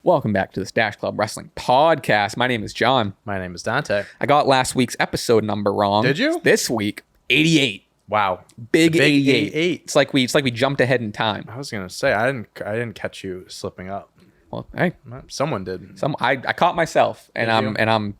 Welcome back to the Stache Club Wrestling Podcast. My name is John. My name is Dante. I got last week's episode number wrong. Did you? This week, 88. Wow. Big 88. 88. It's like we jumped ahead in time. I was gonna say I didn't catch you slipping up. Well, hey, Someone did. I caught myself, and I'm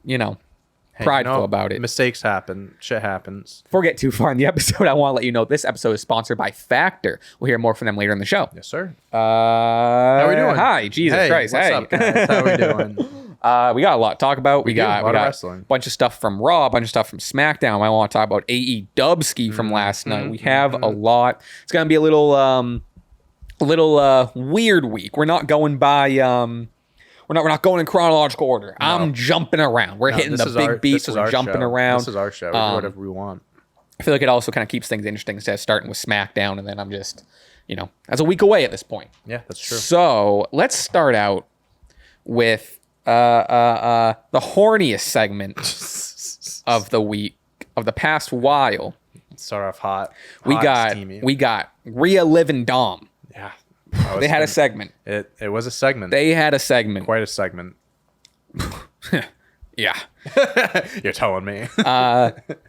Hey, prideful about it. Mistakes happen. Shit happens. Before we get too far in the episode, I want to let you know this episode is sponsored by Factor. We'll hear more from them later in the show. Yes, sir. How we doing? Hi, Jesus Christ. What's Hey. up, guys? How we doing? We got a lot to talk about. We got wrestling. a bunch of stuff from Raw, a bunch of stuff from SmackDown. I want to talk about AE Dubski from last night. We have a lot. It's gonna be a little weird week. We're not going by we're not going in chronological order. No. I'm jumping around. We're hitting the big beats. We're jumping around. This is our show. We do whatever we want. I feel like it also kind of keeps things interesting instead of starting with SmackDown, and then I'm just, that's a week away at this point. Yeah, that's true. So let's start out with the horniest segment of the week, of the past while. Let's start off hot. We got Rhea, Liv, and Dom. Yeah. They had a segment. It was a segment. They had a segment. Quite a segment. Yeah. You're telling me.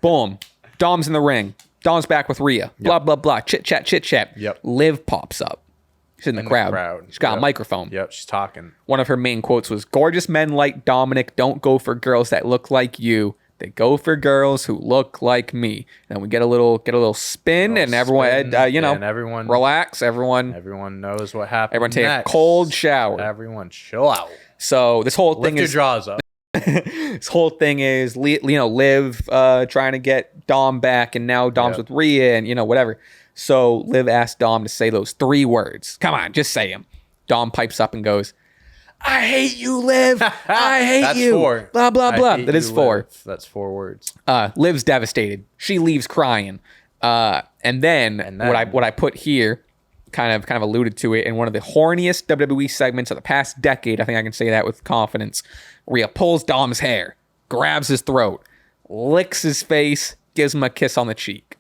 Boom. Dom's in the ring. Dom's back with Rhea. Blah, blah, blah. Chit, chat, chit, chat. Yep. Liv pops up. She's in the crowd. She's got a microphone. Yep, she's talking. One of her main quotes was, "Gorgeous men like Dominic don't go for girls that look like you. They go for girls who look like me." And we get a little spin, and everyone, and everyone relax. Everyone knows what happened. Everyone take next. a cold shower. Everyone chill out. So this whole thing Lift is your jaws up. this whole thing is Liv trying to get Dom back, and now Dom's with Rhea, and whatever. So Liv asked Dom to say those 3 words. Come on, just say them. Dom pipes up and goes, "I hate you, Liv. I hate That's you." 4. Blah blah blah. That is 4. Liv. That's 4 words. Liv's devastated. She leaves crying. And then what I put here kind of alluded to it in one of the horniest WWE segments of the past decade. I think I can say that with confidence. Rhea pulls Dom's hair, grabs his throat, licks his face, gives him a kiss on the cheek.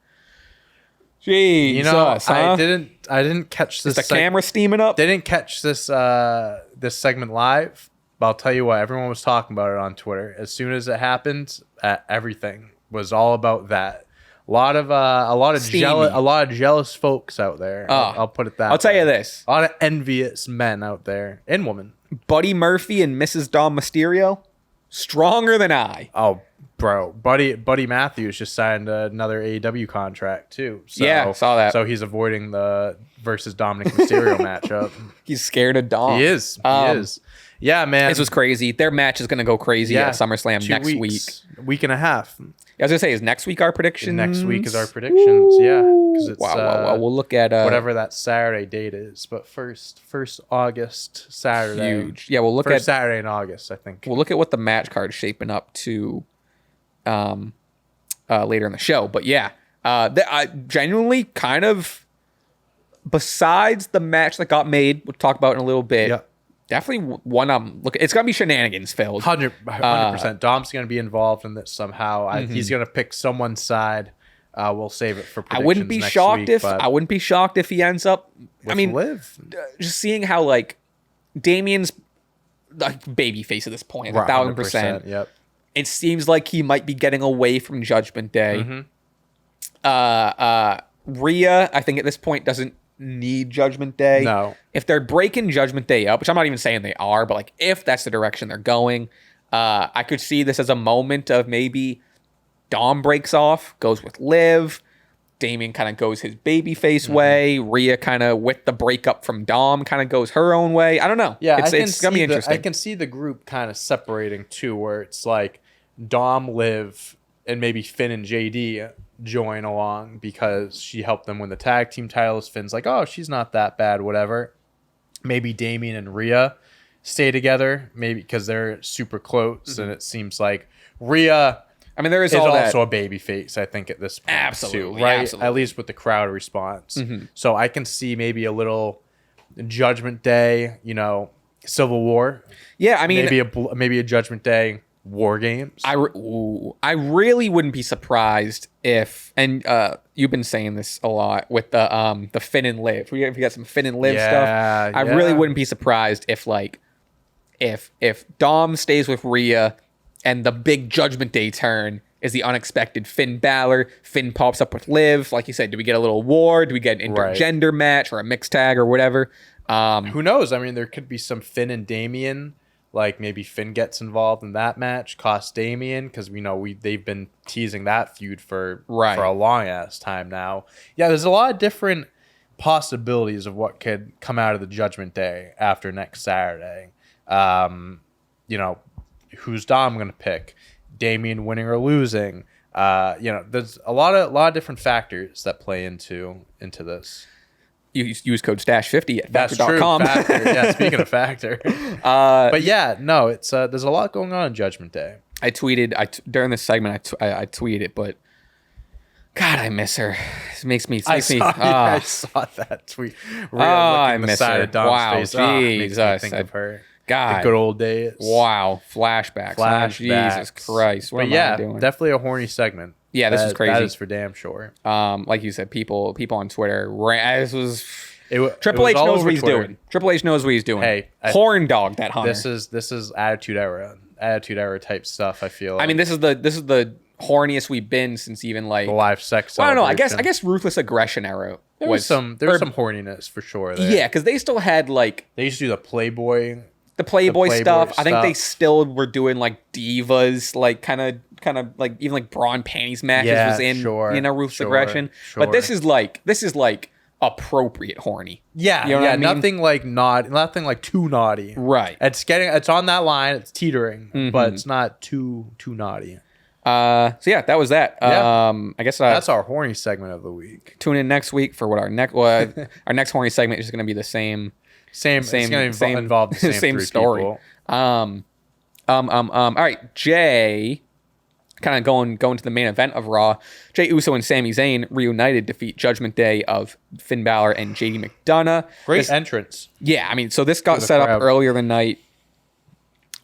Jesus, I didn't catch this. Is the camera steaming up? Didn't catch this this segment live, but I'll tell you what, everyone was talking about it on Twitter. As soon as it happened, everything was all about that. A lot of jealous folks out there. I'll put it that way. I'll tell you this. A lot of envious men out there and women. Buddy Murphy and Mrs. Dom Mysterio, stronger than I. Oh, bro, Buddy Matthews just signed another AEW contract too. So, yeah, saw that. So he's avoiding the versus Dominic Mysterio matchup. He's scared of Dom. He is. Yeah, man. This was crazy. Their match is going to go crazy at SummerSlam next week. Week and a half. I was going to say, is next week our predictions? Next week is our predictions, yeah. Because it's wow. We'll look at whatever that Saturday date is. But first August Saturday. Huge. Yeah, we'll look first at Saturday in August, I think. We'll look at what the match card is shaping up to later in the show. But yeah, I genuinely kind of, besides the match that got made, we'll talk about in a little bit. Yeah. Definitely one look. It's gonna be shenanigans filled. 100%. Dom's gonna be involved in this somehow. He's gonna pick someone's side. We'll save it for predictions. I wouldn't be shocked if he ends up. Liv. Just seeing how Damian's baby face at this point, 1,000%. Yep. It seems like he might be getting away from Judgment Day. Rhea, I think at this point doesn't need Judgment Day. No. If they're breaking Judgment Day up, which I'm not even saying they are, but if that's the direction they're going, I could see this as a moment of maybe Dom breaks off, goes with Liv, Damian kind of goes his babyface way, Rhea kind of with the breakup from Dom kind of goes her own way. I don't know. Yeah, it's gonna be interesting. I can see the group kind of separating too, where it's like Dom, Liv, and maybe Finn and JD join along because she helped them win the tag team titles. Finn's like, oh, she's not that bad, whatever. Maybe Damian and Rhea stay together, maybe because they're super close, and it seems like Rhea. I mean, there is also a baby face, I think, at this point. Absolutely, too, right? absolutely. At least with the crowd response. So I can see maybe a little Judgment Day, Civil War. Yeah, I mean, maybe a Judgment Day War Games. I really wouldn't be surprised if, and you've been saying this a lot with the Finn and Liv. If we got some Finn and Liv stuff, I really wouldn't be surprised if if Dom stays with Rhea and the big Judgment Day turn is the unexpected Finn Balor, Finn pops up with Liv. Like you said, do we get a little war? Do we get an intergender match or a mixed tag or whatever? Who knows? I mean, there could be some Finn and Damian. Like maybe Finn gets involved in that match, costs Damian, because we know they've been teasing that feud for a long ass time now. Yeah, there's a lot of different possibilities of what could come out of the Judgment Day after next Saturday. Who's Dom gonna pick? Damian winning or losing? There's a lot of different factors that play into this. You use code STACHE50 at That's factor.com. True. Factor. Yeah, speaking of Factor. But yeah, no, it's there's a lot going on Judgment Day. I tweeted during this segment. I tweeted it, but God, I miss her. It makes me. I saw that tweet. I miss her. Wow, face. Jesus, think of her. God, the good old days. Wow, flashbacks. Jesus Christ. What am I doing? Definitely a horny segment. Yeah, this is crazy. That is for damn sure. Like you said, people on Twitter. This was Triple H knows what he's doing. Triple H knows what he's doing. Hey, horn dog that Hunter. This is attitude era type stuff. I feel. Like. I mean, this is the horniest we've been since even like the live sex. Well, I don't know. I guess ruthless aggression era. There was some horniness for sure. There. Yeah, because they still had like they used to do the Playboy stuff. I think they still were doing like divas, like kind of like even like Braun panties matches was in ruthless aggression. Sure. But this is like appropriate horny. Yeah, you know what I mean? Nothing like too naughty. Right. It's on that line. It's teetering, but it's not too naughty. So yeah, that was that. Yeah. I guess that's our horny segment of the week. Tune in next week for what our next horny segment is going to be the same. It's going to involve the same story. People. All right, Jay. Kind of going to the main event of Raw. Jey Uso and Sami Zayn reunited defeat Judgment Day of Finn Balor and JD McDonough. Great entrance. Yeah, I mean, so this got set up earlier the night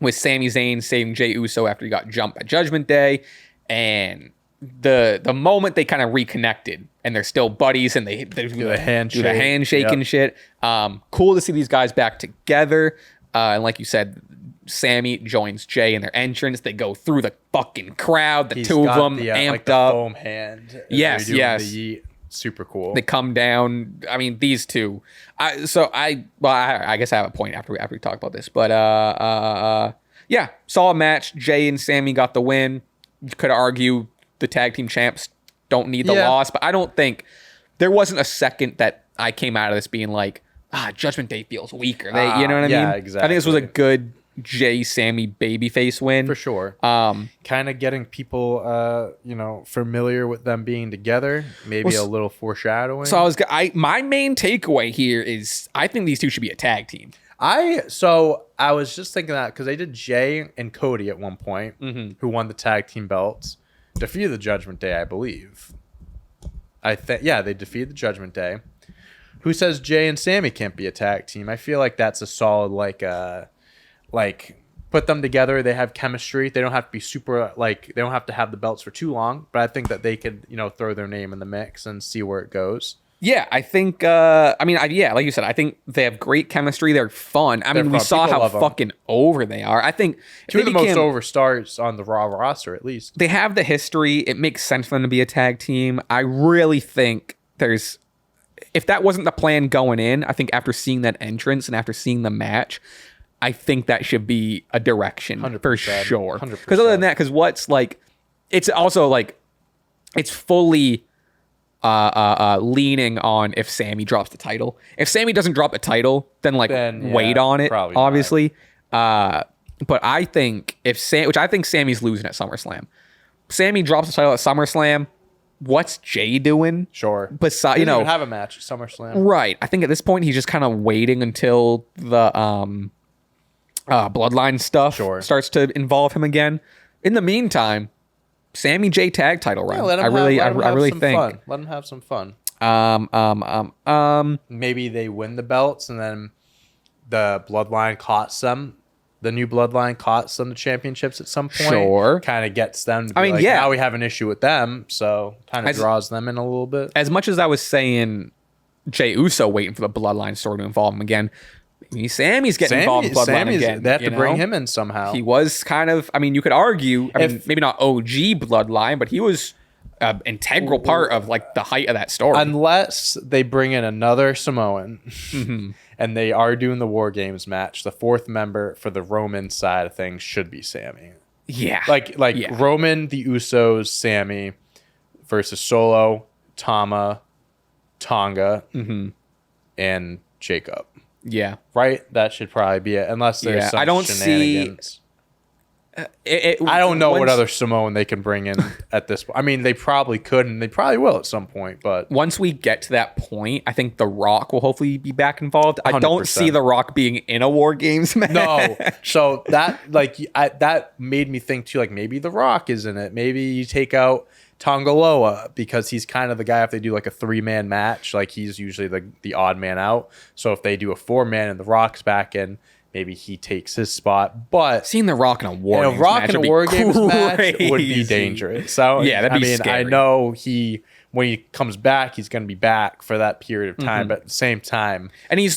with Sami Zayn saving Jey Uso after he got jumped at Judgment Day, and the moment they kind of reconnected and they're still buddies and they do the handshake and shit. Cool to see these guys back together. And like you said, Sami joins Jay in their entrance. They go through the fucking crowd. The two of them amped up. Foam hand. Yes. Super cool. They come down. I mean, these two. I guess I have a point after we talk about this. But yeah, saw a match. Jay and Sami got the win. You could argue the tag team champs don't need the loss, but I don't think there wasn't a second that I came out of this being like, Judgment Day feels weaker. You know what I mean? Yeah, exactly. I think this was a good Jay Sami babyface win for sure. Kind of getting people, familiar with them being together. Maybe a little foreshadowing. So my main takeaway here is I think these two should be a tag team. I was just thinking that because they did Jay and Cody at one point, who won the tag team belts, defeated the Judgment Day, I believe. They defeated the Judgment Day. Who says Jay and Sami can't be a tag team? I feel like that's a solid put them together. They have chemistry. They don't have to be super they don't have to have the belts for too long. But I think that they could throw their name in the mix and see where it goes. Yeah, I think. Like you said, I think they have great chemistry. They're fun. We saw how fucking over they are. I think two of the most over stars on the Raw roster, at least. They have the history. It makes sense for them to be a tag team. I really think if that wasn't the plan going in, I think after seeing that entrance and after seeing the match, I think that should be a direction 100%, for sure. 100%. Because other than that, it's also like it's fully leaning on if Sami drops the title. If Sami doesn't drop the title, then wait on it, obviously. But I think which I think Sami's losing at SummerSlam. Sami drops the title at SummerSlam. What's Jay doing? Sure. Besides, even have a match at SummerSlam. Right. I think at this point he's just kind of waiting until the bloodline stuff starts to involve him again. In the meantime, Sami Jay tag title run. Yeah, I really think. Let him have some fun. Maybe they win the belts and then the bloodline costs them. The new bloodline costs them the championships at some point. Sure. Kind of gets them to be now we have an issue with them, so kind of draws them in a little bit. As much as I was saying Jey Uso waiting for the bloodline story to involve him again, Sammy's getting involved in Bloodline again. They have to bring him in somehow. He was kind of, I mean, you could argue, maybe not OG Bloodline, but he was an integral part of like the height of that story. Unless they bring in another Samoan and they are doing the War Games match, the fourth member for the Roman side of things should be Sami. Yeah. Roman, the Usos, Sami versus Solo, Tonga, and Jacob. Yeah. Right? That should probably be it. Unless there's some I don't shenanigans. I don't know what other Samoan they can bring in at this point. I mean, they probably could, and they probably will at some point. But once we get to that point, I think The Rock will hopefully be back involved. 100%. I don't see The Rock being in a War Games match. No. So that that made me think too. Like maybe The Rock is in it. Maybe you take out Tongaloa because he's kind of the guy if they do like a 3-man match. Like he's usually the odd man out. So if they do a 4-man and The Rock's back in, maybe he takes his spot. But seeing The Rock in a War Games match would be dangerous. So yeah, that'd be scary. I know when he comes back, he's going to be back for that period of time. But at the same time, and he's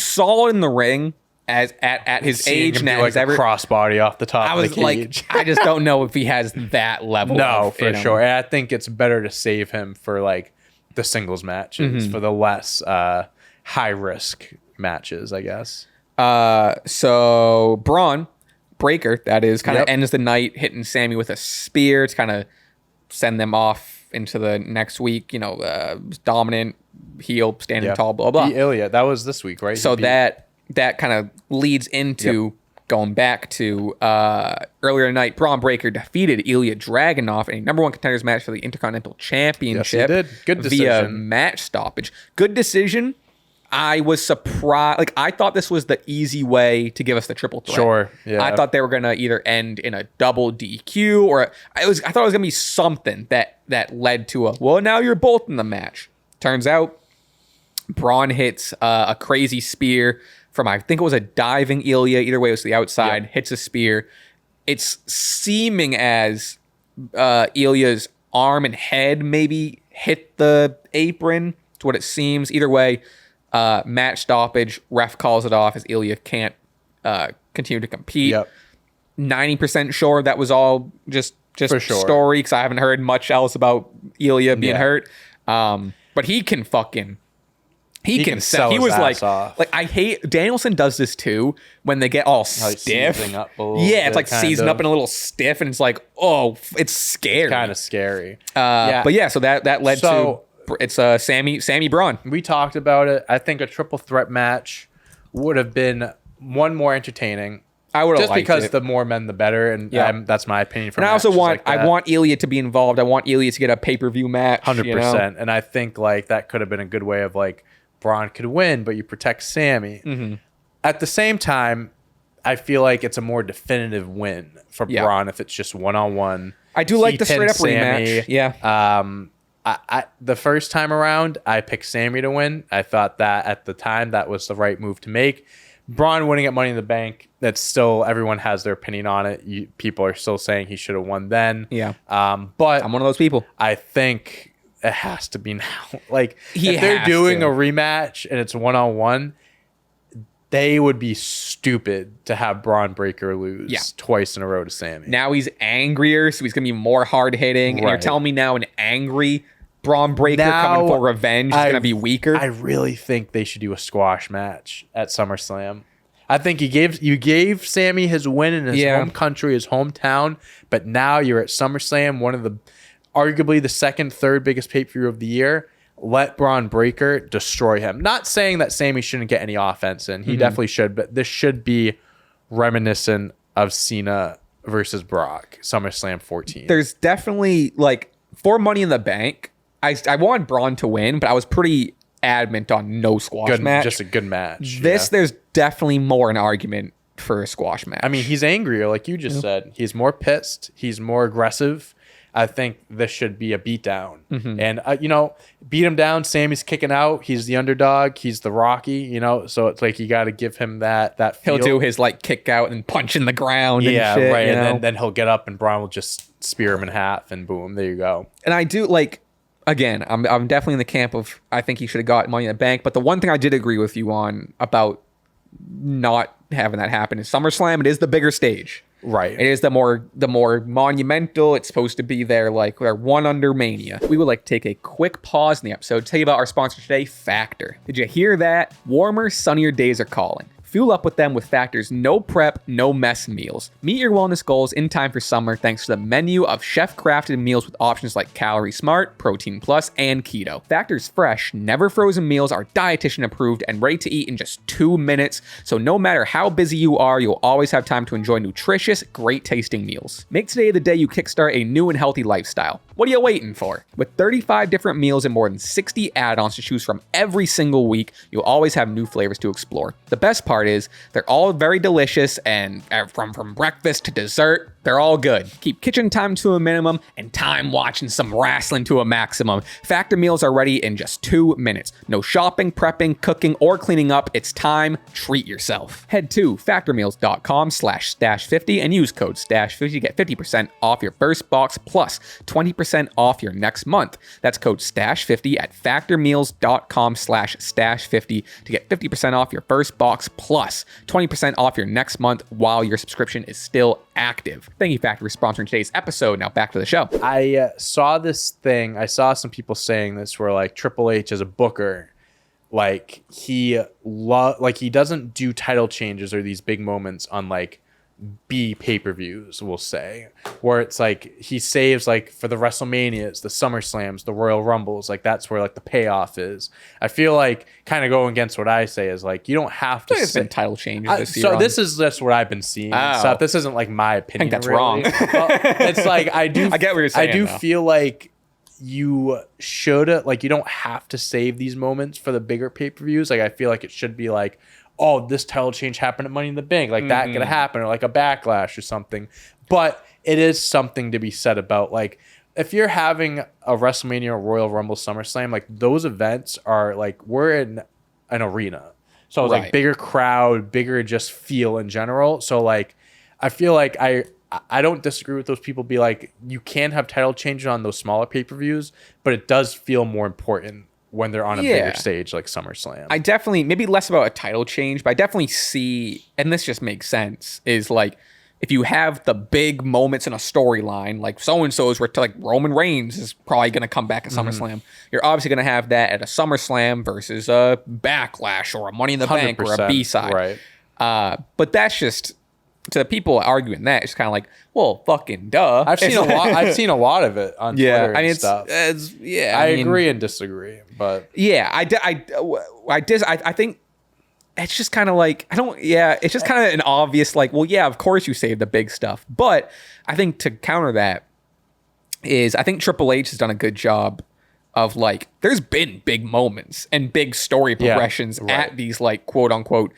solid in the ring. As at his age now, like a crossbody off the top of the cage. I just don't know if he has that level. No, for sure. And I think it's better to save him for like the singles matches, for the less high risk matches, I guess. So Bron Breakker, that is, kind of ends the night hitting Sami with a spear to kind of send them off into the next week. Dominant heel, standing tall, blah blah. Ilja, that was this week, right? So that kind of leads into going back to earlier tonight. Bron Breakker defeated Ilja Dragunov in a number 1 contenders match for the Intercontinental Championship. Yes, he did. Good decision. Via match stoppage. Good decision. I was surprised. Like, I thought this was the easy way to give us the triple threat. Sure. Yeah. I thought they were going to either end in a double DQ or I thought it was going to be something that led to now you're both in the match. Turns out Bron hits a crazy spear from, I think it was a diving Ilja. Either way, it was the outside. Hits a spear. It's seeming as Ilja's arm and head maybe hit the apron. It's what it seems. Either way, match stoppage. Ref calls it off as Ilja can't continue to compete. 90% sure that was all just story, because I haven't heard much else about Ilja being hurt. But he can fucking... He can sell. He was off. I hate Danielson does this too when they get all stiff. It's like seizing up and a little stiff, and it's like, it's scary. Kind of scary. But yeah, so that led to it's Sami Bron. We talked about it. I think a triple threat match would have been one more entertaining. I would have just because the more men, the better, and that's my opinion. And I also want Ilja to be involved. I want Ilja to get a pay-per-view match. 100%. And I think like that could have been a good way of like. Bron could win, but you protect Sami. At the same time, I feel like it's a more definitive win for Bron if it's just one-on-one. I do like the straight-up rematch. I the first time around, I picked Sami to win. I thought that at the time that was the right move to make. Bron winning at Money in the Bank, that's still, everyone has their opinion on it. People are still saying he should have won then. Yeah. But I'm one of those people. I think... it has to be now. Like, if they're doing a rematch and it's one-on-one, they would be stupid to have Bron Breakker lose twice in a row to Sami. Now he's angrier, so he's going to be more hard-hitting. Right. And you're telling me now an angry Bron Breakker coming for revenge is going to be weaker? I really think they should do a squash match at SummerSlam. I think you gave Sami his win in his home country, his hometown, but now you're at SummerSlam, one of the... arguably the second, third biggest pay-per-view of the year. Let Bron Breakker destroy him. Not saying that Sami shouldn't get any offense in. He definitely should, but this should be reminiscent of Cena versus Brock, SummerSlam 14. There's definitely, like, for Money in the Bank, I wanted Bron to win, but I was pretty adamant on no squash match. Just a good match. There's definitely more an argument for a squash match. I mean, he's angrier, like you just said. He's more pissed. He's more aggressive. I think this should be a beatdown. And, beat him down. Sami's kicking out. He's the underdog. He's the Rocky, so it's like you got to give him that feel. He'll do his, like, kick out and punch in the ground and shit. Right. And then he'll get up and Bron will just spear him in half and boom, there you go. And I do, like, again, I'm definitely in the camp of I think he should have got Money in the Bank. But the one thing I did agree with you on about not having that happen. In SummerSlam, it is the bigger stage. Right. It is the more monumental. It's supposed to be their one under Mania. We would like to take a quick pause in the episode to tell you about our sponsor today, Factor. Did you hear that? Warmer, sunnier days are calling. Fuel up with them with Factor's no prep, no mess meals. Meet your wellness goals in time for summer thanks to the menu of chef-crafted meals with options like Calorie Smart, Protein Plus, and Keto. Factor's fresh, never frozen meals are dietitian approved and ready to eat in just 2 minutes, so no matter how busy you are, you'll always have time to enjoy nutritious, great tasting meals. Make today the day you kickstart a new and healthy lifestyle. What are you waiting for? With 35 different meals and more than 60 add-ons to choose from every single week, you'll always have new flavors to explore. The best part is they're all very delicious, and from breakfast to dessert, they're all good. Keep kitchen time to a minimum and time watching some wrestling to a maximum. Factor meals are ready in just 2 minutes. No shopping, prepping, cooking, or cleaning up. It's time. Treat yourself. Head to factormeals.com/stash50 and use code stash50 to get 50% off your first box plus 20% off your next month. That's code stash50 at factormeals.com/stash50 to get 50% off your first box plus 20% off your next month while your subscription is still active. Thank you, Factor, for sponsoring today's episode. Now back to the show. I saw this thing. I saw some people saying this where like Triple H as a booker, like he doesn't do title changes or these big moments on like B pay-per-views, we'll say, where it's like he saves like for the WrestleManias, the SummerSlams, the Royal Rumbles, like that's where like the payoff is. I feel like kind of going against what I say is like you don't have to. There's been title changes this year. So this is just what I've been seeing. So this isn't like my opinion. I think that's really wrong. Well, it's like I get what you're saying. I do feel like you should like you don't have to save these moments for the bigger pay-per-views. Like I feel like it should be like, oh, this title change happened at Money in the Bank. Like that could happen, or like a backlash or something. But it is something to be said about like if you're having a WrestleMania or Royal Rumble, SummerSlam, like those events are like we're in an arena. So it's like bigger crowd, bigger just feel in general. So like I feel like I don't disagree with those people be like you can have title changes on those smaller pay-per-views, but it does feel more important when they're on a bigger stage like SummerSlam. I definitely, maybe less about a title change, but I definitely see, and this just makes sense, is like if you have the big moments in a storyline, like so-and-so's where like Roman Reigns is probably going to come back at SummerSlam, you're obviously going to have that at a SummerSlam versus a Backlash or a Money in the Bank or a B-side. Right. But that's just, to the people arguing that, it's kind of like, well, fucking duh. I've seen a lot of it on Twitter and stuff. I agree and disagree, but I think it's just kind of like it's just kind of an obvious like, well, yeah, of course you save the big stuff, but I think to counter that is I think Triple H has done a good job of like there's been big moments and big story progressions at these like quote unquote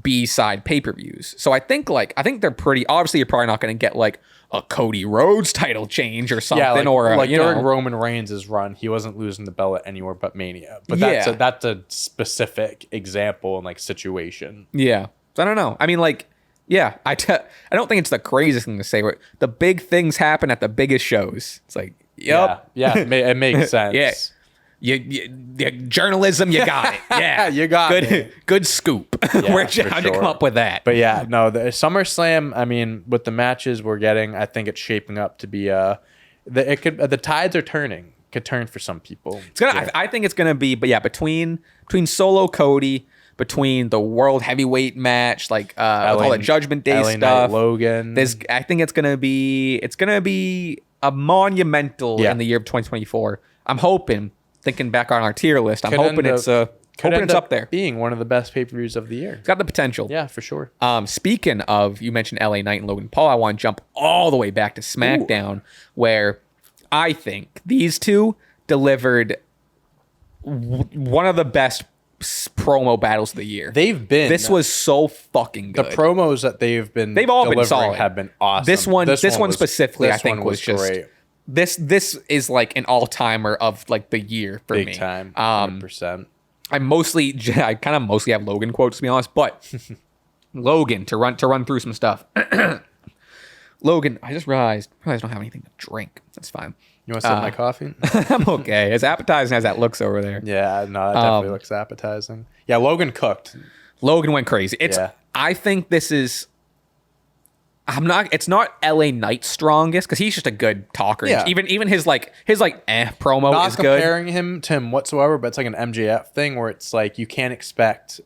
B-side pay-per-views. So I think they're pretty obviously you're probably not going to get like a Cody Rhodes title change or something during Roman Reigns' run, he wasn't losing the belt anywhere but Mania. But that's a specific example and like situation. Yeah. So I don't know. I mean like I don't think it's the craziest thing to say, but the big things happen at the biggest shows. It's like yep. Yeah, it makes sense. Yeah. You journalism, you got it. Yeah, you got it. Good scoop. How'd you come up with that? But yeah, no, the SummerSlam. I mean, with the matches we're getting, I think it's shaping up to be the tides are turning. Could turn for some people. It's gonna. I think it's gonna be. But yeah, between Solo Cody, between the World Heavyweight match, like with all the Judgment Day LA stuff, Knight, Logan. I think it's gonna be a monumental in the year of 2024. I'm hoping. Thinking back on our tier list, I'm hoping it's up there. Being one of the best pay-per-views of the year. It's got the potential. Yeah, for sure. Speaking of, you mentioned LA Knight and Logan Paul, I want to jump all the way back to SmackDown, where I think these two delivered one of the best promo battles of the year. This was so fucking good. The promos that they've all been solid. Have been awesome. This one specifically, I think was just great. This is like an all-timer of like the year for me. Big time, 100%. I kind of mostly have Logan quotes to be honest, but Logan to run through some stuff. Logan, I just realized I don't have anything to drink. That's fine. You want to sip my coffee? I'm okay. As appetizing as that looks over there. Yeah, no, that definitely looks appetizing. Yeah, Logan cooked. Logan went crazy. I think this is. It's not LA Knight's strongest because he's just a good talker. Yeah. Even his promo Not is good. Not comparing him to him whatsoever, but it's like an MJF thing where it's like you can't expect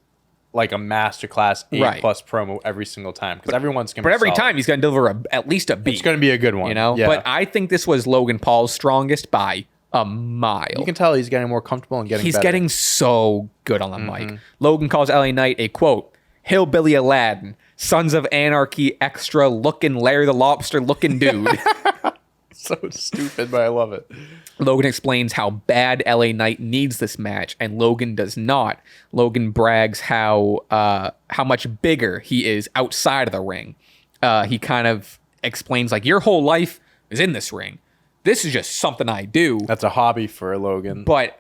like a masterclass 8+ promo every single time because everyone's gonna. But every time he's gonna deliver at least a beat. It's gonna be a good one, Yeah. But I think this was Logan Paul's strongest by a mile. You can tell he's getting more comfortable and getting. He's better. Getting so good on the mic. Logan calls LA Knight a quote hillbilly Aladdin, Sons of Anarchy extra looking Larry the Lobster looking dude. So stupid, but I love it. Logan explains how bad LA Knight needs this match, and Logan does not. Logan brags how much bigger he is outside of the ring. He kind of explains like your whole life is in this ring. This is just something I do. That's a hobby for Logan. But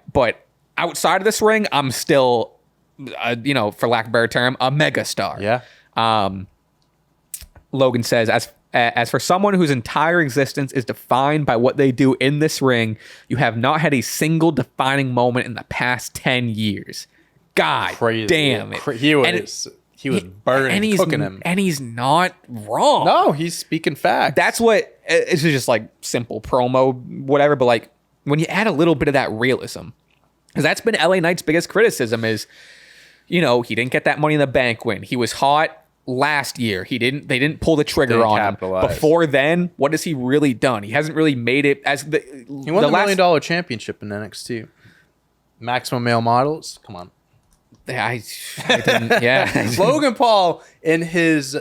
outside of this ring, I'm still, for lack of a better term, a megastar. Yeah. Logan says, as for someone whose entire existence is defined by what they do in this ring, you have not had a single defining moment in the past 10 years. God Crazy. Damn it. He was burning, cooking him. And he's not wrong. No, he's speaking facts. That's what, it's just like simple promo, whatever. But like when you add a little bit of that realism, because that's been LA Knight's biggest criticism is, he didn't get that Money in the Bank win. He was hot last year. They didn't pull the trigger on him. Before then, what has he really done? He hasn't really made it as he won the $1 million championship in NXT. Maximum Male Models. Come on. I didn't. Yeah. Logan Paul in his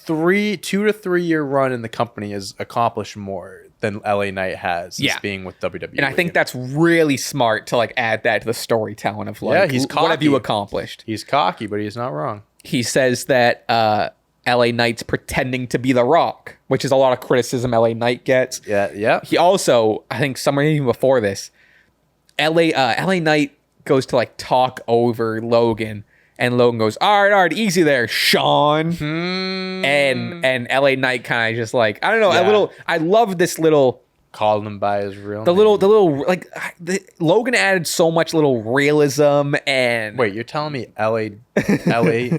2 to 3 year run in the company has accomplished more than LA Knight has since being with WWE. And I think that's really smart to like add that to the storytelling of like, he's cocky. What have you accomplished? He's cocky, but he's not wrong. He says that LA Knight's pretending to be The Rock, which is a lot of criticism LA Knight gets. Yeah. He also, I think somewhere even before this, LA Knight goes to like talk over Logan, and Logan goes, all right, easy there, Sean. And LA Knight kind of just like, I don't know, I love this little, calling him by his real name. Logan added so much little realism. And wait, you're telling me LA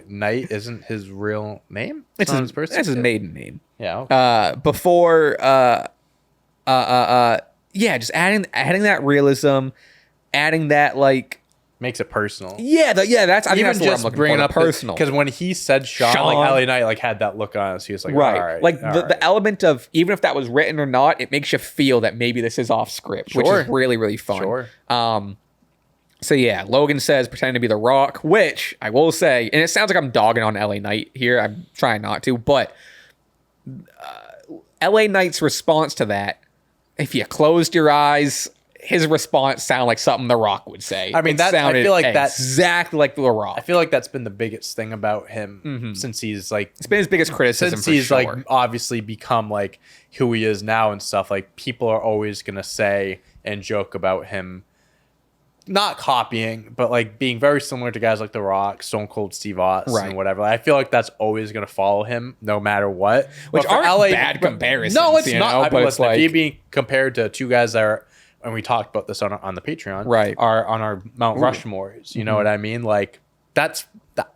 Knight isn't his real name? It's his maiden name. Yeah. Okay. Just adding that realism, adding that like makes it personal. Yeah, that's I think that's what I'm looking bringing for, up personal. Because when he said Sean, like LA Knight like had that look on us. He was like, right. All right, like the element of even if that was written or not, it makes you feel that maybe this is off script, which is really, really fun. Sure. So yeah, Logan says pretending to be The Rock, which I will say, and it sounds like I'm dogging on LA Knight here. I'm trying not to, but LA Knight's response to that, if you closed your eyes, his response sounded like something The Rock would say. I mean, I feel like that's exactly like The Rock. I feel like that's been the biggest thing about him since he's like, it's been his biggest criticism. Since he's like obviously become like who he is now and stuff. Like people are always gonna say and joke about him, not copying, but like being very similar to guys like The Rock, Stone Cold Steve Austin, and whatever. Like, I feel like that's always gonna follow him no matter what. Which aren't bad comparisons. No, it's not. I mean, listen, if you're being compared to two guys that are. And we talked about this on the Patreon, right? Are on our Mount Rushmores. You know what I mean? Like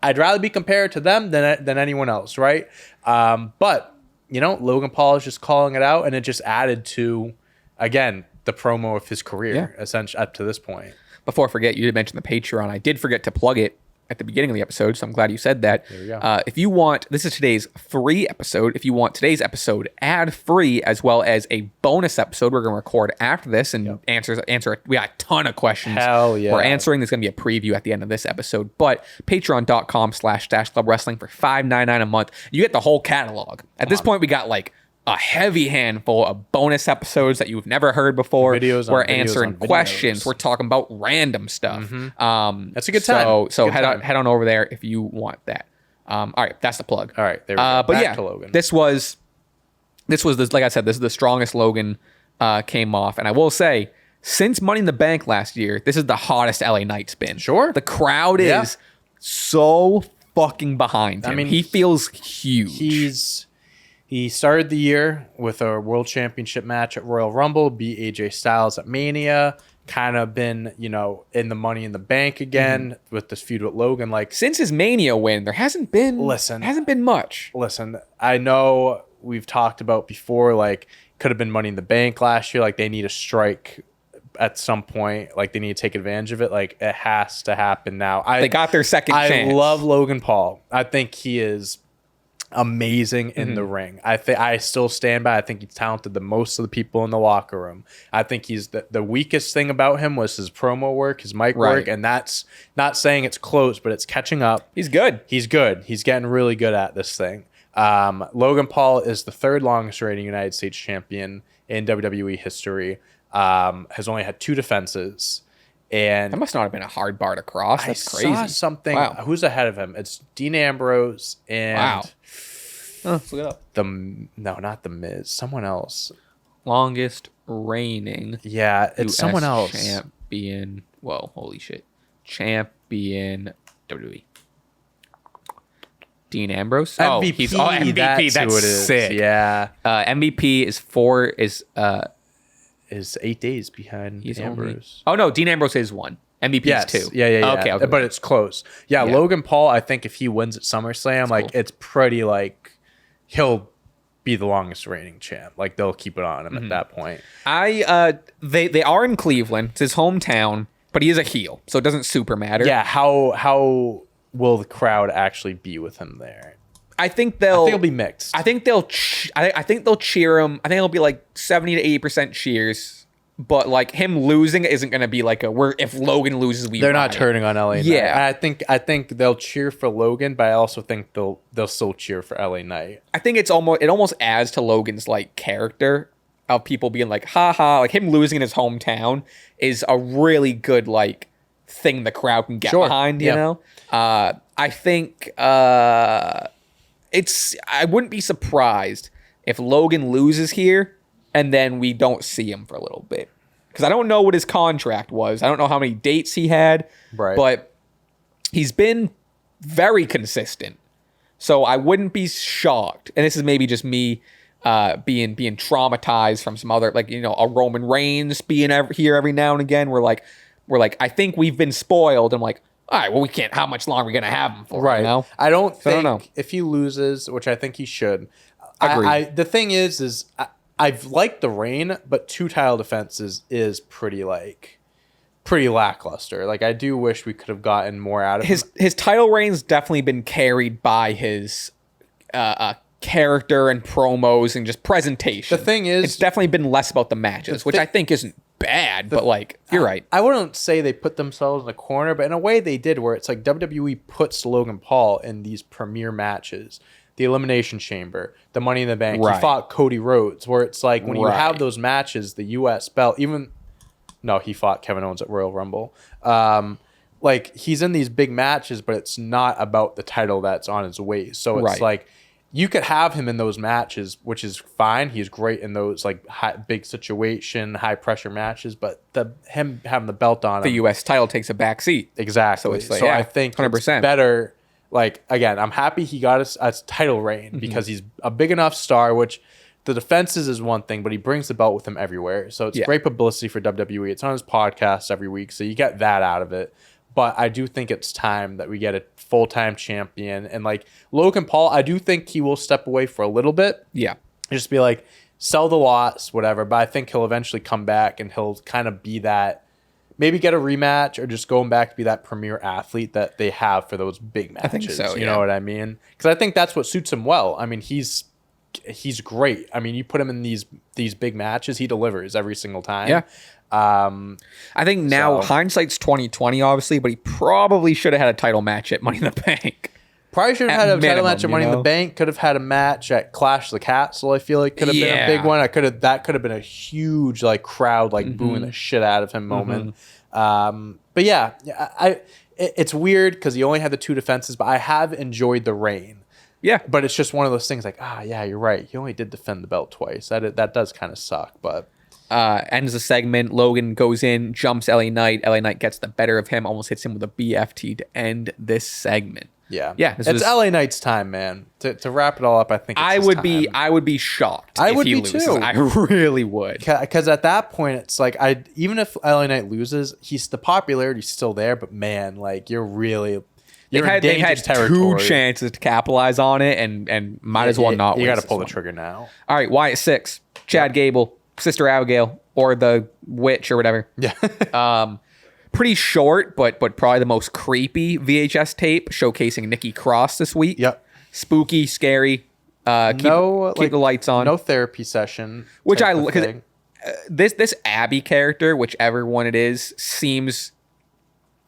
I'd rather be compared to them than anyone else, right? But Logan Paul is just calling it out, and it just added to, again, the promo of his career, essentially up to this point. Before I forget, you did mention the Patreon. I did forget to plug it at the beginning of the episode, so I'm glad you said that. There we go. If you want, this is today's free episode. If you want today's episode ad-free, as well as a bonus episode we're going to record after this and answer. We got a ton of questions. Hell yeah. We're answering. There's going to be a preview at the end of this episode. But patreon.com/Stache Club Wrestling for $5.99 a month. You get the whole catalog. At this point, we got like a heavy handful of bonus episodes that you've never heard before. We're answering questions. We're talking about random stuff. That's a good time. So head on over there if you want that. All right, that's the plug. All right, there we go. But Back to Logan. This was like I said, this is the strongest Logan came off, and I will say, since Money in the Bank last year, this is the hottest LA Knight's been. Sure, the crowd is so fucking behind him. I mean, he feels huge. He started the year with a World Championship match at Royal Rumble, beat AJ Styles at Mania, kind of been, in the Money in the Bank again with this feud with Logan. Like, since his Mania win, there hasn't been much. Listen, I know we've talked about before, like, could have been Money in the Bank last year. Like, they need a strike at some point. Like, they need to take advantage of it. Like, it has to happen now. They got their second chance. I love Logan Paul. I think he is amazing in the ring. I still stand by. I think he's talented the most of the people in the locker room. I think he's the weakest thing about him was his promo work, his mic work, and that's not saying it's close, but it's catching up. He's good. He's getting really good at this thing. Logan Paul is the third longest reigning United States champion in WWE history. Has only had 2 defenses. And that must not have been a hard bar to cross. That's crazy. I saw something. Wow. Who's ahead of him? It's Dean Ambrose and let's look it up. No, not the Miz. Someone else. Longest reigning. Yeah, it's US someone else. Champion. Whoa, holy shit! Champion WWE. Dean Ambrose. MVP. He's MVP. That's who it is. Sick. Yeah. MVP is 8 days behind Ambrose. Dean Ambrose is 1. MVP is 2. Yeah. Okay, but it's close. Yeah, Logan Paul, I think if he wins at SummerSlam, that's cool. It's pretty like he'll be the longest reigning champ. Like they'll keep it on him at that point. They are in Cleveland. It's his hometown, but he is a heel, so it doesn't super matter. Yeah, how will the crowd actually be with him there? I think it'll be mixed. I think they'll cheer him. I think it'll be like 70 to 80% cheers. But like him losing isn't going to be like if Logan loses, they're not turning on LA Knight. Yeah, I think they'll cheer for Logan, but I also think they'll still cheer for LA Knight. I think it almost adds to Logan's like character of people being like, haha, like him losing in his hometown is a really good like thing the crowd can get behind. You know, I think I wouldn't be surprised if Logan loses here and then we don't see him for a little bit. Because I don't know what his contract was. I don't know how many dates he had. Right. But he's been very consistent. So I wouldn't be shocked. And this is maybe just me being traumatized from some other, like, a Roman Reigns being here every now and again. We're like, I think we've been spoiled. I'm like, all right, well, we can't. How much longer are we gonna have him for? Right. You know? I don't think if he loses, which I think he should. The thing is I've liked the reign, but 2 title defenses is pretty lackluster. Like I do wish we could have gotten more out of him. His title reign's definitely been carried by his character and promos and just presentation. The thing is, it's definitely been less about the matches, which I think isn't bad, but like you're right. I wouldn't say they put themselves in a corner, but in a way they did, where it's like WWE puts Logan Paul in these premier matches, the Elimination Chamber, the Money in the Bank. He fought Cody Rhodes, where it's like when you have those matches, the U.S. belt, he fought Kevin Owens at Royal Rumble. Like he's in these big matches, but it's not about the title that's on his waist. So it's like you could have him in those matches, which is fine. He's great in those like big situation, high pressure matches. But him having the belt on the U.S. title takes a back seat. Exactly. So, it's like, I think 100%. It's better. Like again, I'm happy he got a title reign because he's a big enough star. Which the defenses is one thing, but he brings the belt with him everywhere. So it's great publicity for WWE. It's on his podcast every week, so you get that out of it. But I do think it's time that we get a full-time champion. And like Logan Paul, I do think he will step away for a little bit. Yeah. Just be like, sell the lots, whatever. But I think he'll eventually come back and he'll kind of be that, maybe get a rematch or just going back to be that premier athlete that they have for those big matches. I think so, You know what I mean? Because I think that's what suits him well. I mean, he's great. I mean, you put him in these big matches, he delivers every single time. Yeah. I think now hindsight's 2020, obviously, but he probably should have had a title match at Money in the Bank. Probably should have had a title match at Money in the Bank. Could have had a match at Clash of the Castle. I feel like could have been a big one. That could have been a huge like crowd like booing the shit out of him moment. But yeah, it's weird because he only had the 2 defenses, but I have enjoyed the reign. Yeah, but it's just one of those things like you're right. He only did defend the belt twice. That does kind of suck, but. Ends the segment. Logan goes in, jumps LA Knight. LA Knight gets the better of him, almost hits him with a BFT to end this segment. This it's LA Knight's time, man. To wrap it all up, I think I would be shocked. I if would he be loses. too. I really would. Because at that point, it's like even if LA Knight loses, the popularity's still there. But man, like you're in dangerous territory. 2 chances to capitalize on it, and might as well not. You got to pull the trigger now. All right, Wyatt 6, Chad Gable, Sister Abigail, or the witch or whatever. Yeah. Pretty short, but probably the most creepy VHS tape showcasing Nikki Cross this week. Yep. Spooky, scary. Keep the lights on. No therapy session. Which because this Abby character, whichever one it is, seems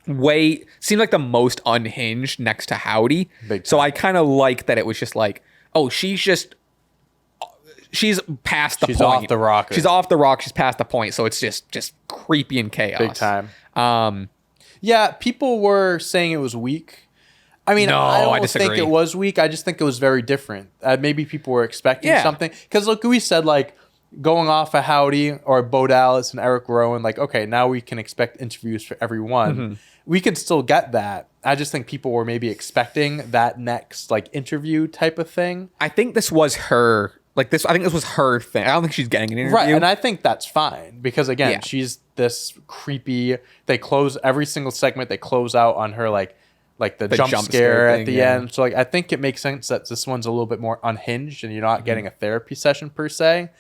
like the most unhinged next to Howdy. So I kind of like that it was just like, oh, she's past the point. She's off the rocker. She's off the rock. She's past the point. So it's just creepy and chaos. Big time. Yeah, people were saying it was weak. I mean, no, I don't think it was weak. I just think it was very different. Maybe people were expecting something. Because look, we said like going off of Howdy or Bo Dallas and Eric Rowan, like, okay, now we can expect interviews for everyone. Mm-hmm. We can still get that. I just think people were maybe expecting that next like interview type of thing. I think this was her. I think this was her thing. I don't think she's getting an interview. Right, and I think that's fine. Because again, she's this creepy. They close every single segment. They close out on her like the jump scare at the end. So like I think it makes sense that this one's a little bit more unhinged and you're not getting a therapy session per se.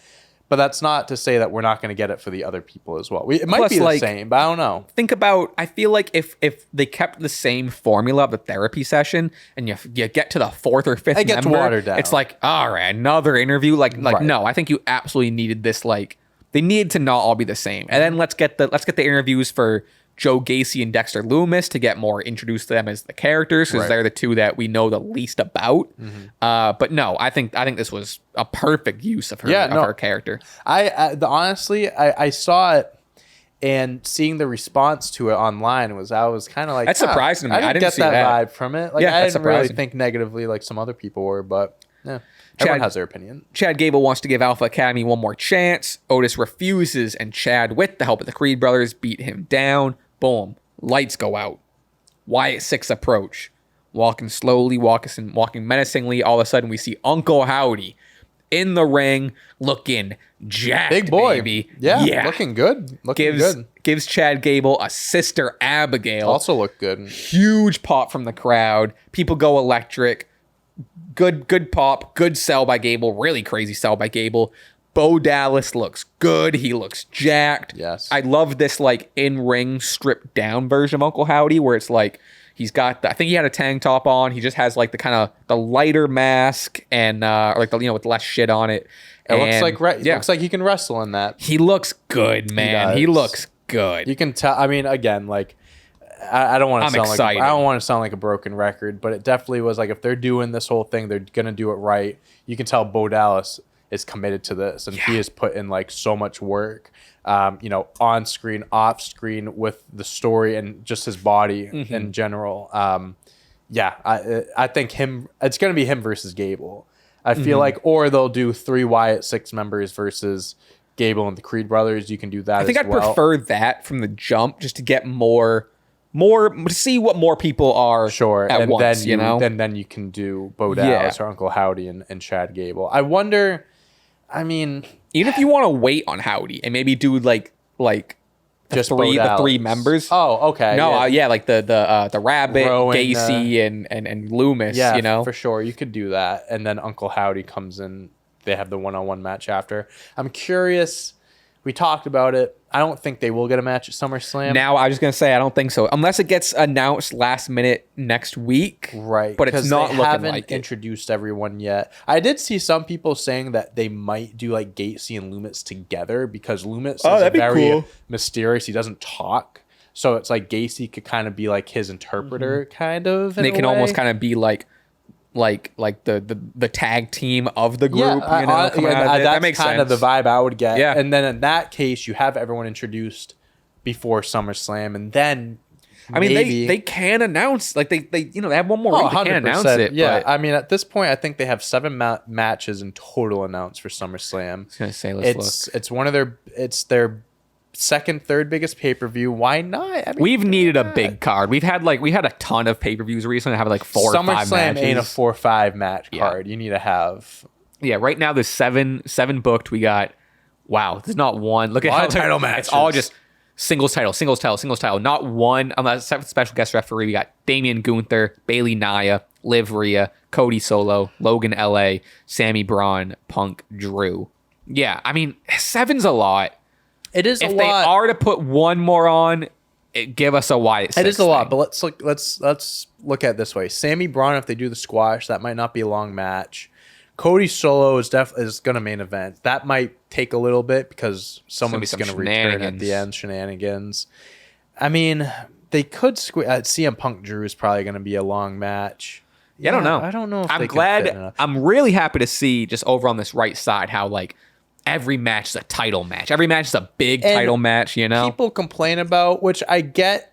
But that's not to say that we're not going to get it for the other people as well. It might be the same, but I don't know. I feel like if they kept the same formula of the therapy session and you get to the 4th or 5th gets watered down. It's like, all right, another interview. No, I think you absolutely needed this. Like they needed to not all be the same. And then let's get the interviews for Joe Gacy and Dexter Lumis to get more introduced to them as the characters because they're the 2 that we know the least about. Mm-hmm. But no, I think this was a perfect use of her her character. Honestly, I saw it and seeing the response to it online I was kind of like that's surprising to me. I didn't get see that vibe from it. Like I didn't really surprising. think negatively like some other people were, but yeah. Everyone has their opinion. Chad Gable wants to give Alpha Academy one more chance. Otis refuses, and Chad, with the help of the Creed brothers, beat him down. Boom. Lights go out. Wyatt 6 approach. Walking slowly, walking menacingly. All of a sudden, we see Uncle Howdy in the ring, looking jacked, big boy. Baby. Yeah, looking good. Gives Chad Gable a Sister Abigail. Also looked good. Huge pop from the crowd. People go electric. Good pop. Good sell by Gable. Really crazy sell by Gable. Bo Dallas looks good. He looks jacked. Yes. I love this like in-ring stripped down version of Uncle Howdy where it's like he's got I think he had a tank top on. He just has like the kind of the lighter mask and like the with less shit on it. It looks like he can wrestle in that. He looks good, man. He looks good. You can tell. I mean, again, like I don't want to sound excited. I don't want to sound like a broken record, but it definitely was like if they're doing this whole thing, they're gonna do it right. You can tell Bo Dallas is committed to this, and he has put in like so much work, on screen, off screen, with the story and just his body in general. I think it's gonna be him versus Gable. I feel like, or they'll do 3 Wyatt 6 members versus Gable and the Creed brothers. You can do that. I think I'd prefer that from the jump, just to get more to see what more people are at once. Then you can do Bo Dallas or Uncle Howdy and Chad Gable. I wonder. I mean, even if you want to wait on Howdy and maybe do like just the 3 members. Oh, okay. No, like the Rabbit, Rowan, Gacy, and Loomis. Yeah, for sure. You could do that, and then Uncle Howdy comes in. They have the one-on-one match after. I'm curious. We talked about it. I don't think they will get a match at SummerSlam. Now, I was just going to say, I don't think so. Unless it gets announced last minute next week. Right. But it's not looking like it. They haven't introduced everyone yet. I did see some people saying that they might do like Gacy and Loomis together because Loomis is very mysterious. He doesn't talk. So it's like Gacy could kind of be like his interpreter, kind of. And they can almost kind of be like the tag team of the group. That makes kind of the vibe I would get. Yeah. And then in that case, you have everyone introduced before SummerSlam, and then they can announce they have one more week. They can announce it. Yeah, I mean at this point, I think they have 7 matches in total announced for SummerSlam. I was gonna say, let's look. It's one of their second, third biggest pay-per-view. Why not? I mean, we've needed a big card. We had a ton of pay-per-views recently. Have like 4 or 5 matches. SummerSlam ain't a 4 or 5 match card. You need to have. Yeah, right now there's seven booked. We got there's not one. Look at how title matches. It's all just singles title. Not one. Unless special guest referee. We got Damian Gunther, Bailey Nia, Liv Rhea, Cody Solo, Logan LA, Sami Bron, Punk, Drew. Yeah, I mean 7's a lot. It is a lot. If they are to put one more on, give us a Wyatt 6 It is a lot, but let's look at it this way. Sami Bron, if they do the squash, that might not be a long match. Cody Solo is going to main event. That might take a little bit because someone's going to return at the end. Shenanigans. I mean, they could CM Punk Drew is probably going to be a long match. Yeah, I don't know. I don't know. If I'm really happy to see just over on this right side how like every match is a title match. Every match is a big title match. You know, people complain about, which I get.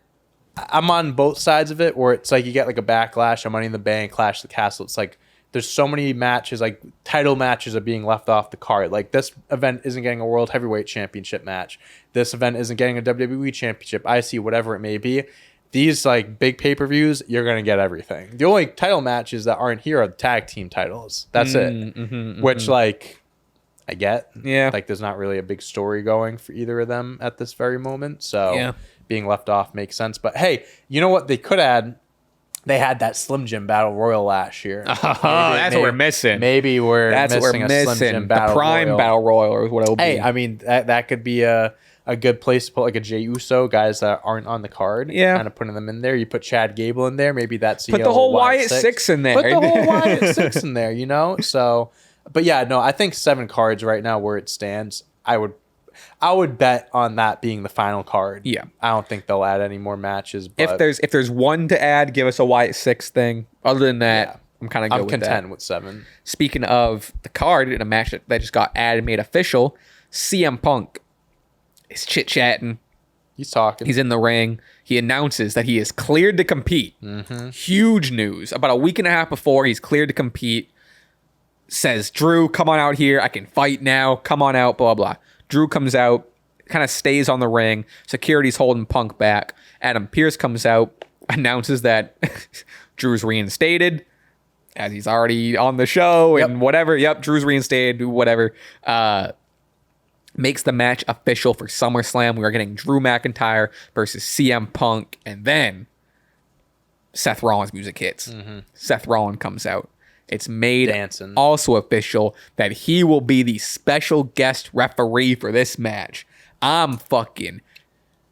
I'm on both sides of it, where it's like you get like a Backlash, a Money in the Bank, Clash of the Castle. It's like there's so many matches, like title matches are being left off the card. Like this event isn't getting a World Heavyweight Championship match. This event isn't getting a WWE Championship, IC, whatever it may be. These like big pay-per-views, you're going to get everything. The only title matches that aren't here are the tag team titles. That's it. Which like I get. Yeah. Like there's not really a big story going for either of them at this very moment. So being left off makes sense. But hey, you know what they could add? They had that Slim Jim Battle Royal last year. That's what we're missing. Maybe we're missing a Slim Jim Battle Royal. The Prime Battle Royal or what it'll be. Hey, I mean, that could be a good place to put like a Jey Uso, guys that aren't on the card. Yeah. Kind of putting them in there. You put Chad Gable in there. Maybe that's Put the whole Wyatt 6 in there. Put the whole Wyatt 6 in there, you know? So, but yeah, no, I think 7 cards right now where it stands, I would bet on that being the final card. Yeah. I don't think they'll add any more matches. But if there's one to add, give us a Wyatt 6 thing. Other than that, I'm kind of good with that. I'm content with 7. Speaking of the card in a match that just got added, made official, CM Punk is chit-chatting. He's talking. He's in the ring. He announces that he is cleared to compete. Mm-hmm. Huge news. About a week and a half before he's cleared to compete, says, Drew, come on out here. I can fight now. Come on out, blah, blah. Drew comes out, kind of stays on the ring. Security's holding Punk back. Adam Pearce comes out, announces that Drew's reinstated, as he's already on the show and whatever. Yep, Drew's reinstated, whatever. Makes the match official for SummerSlam. We are getting Drew McIntyre versus CM Punk. And then Seth Rollins music hits. Mm-hmm. Seth Rollins comes out. It's made also official that he will be the special guest referee for this match. I'm fucking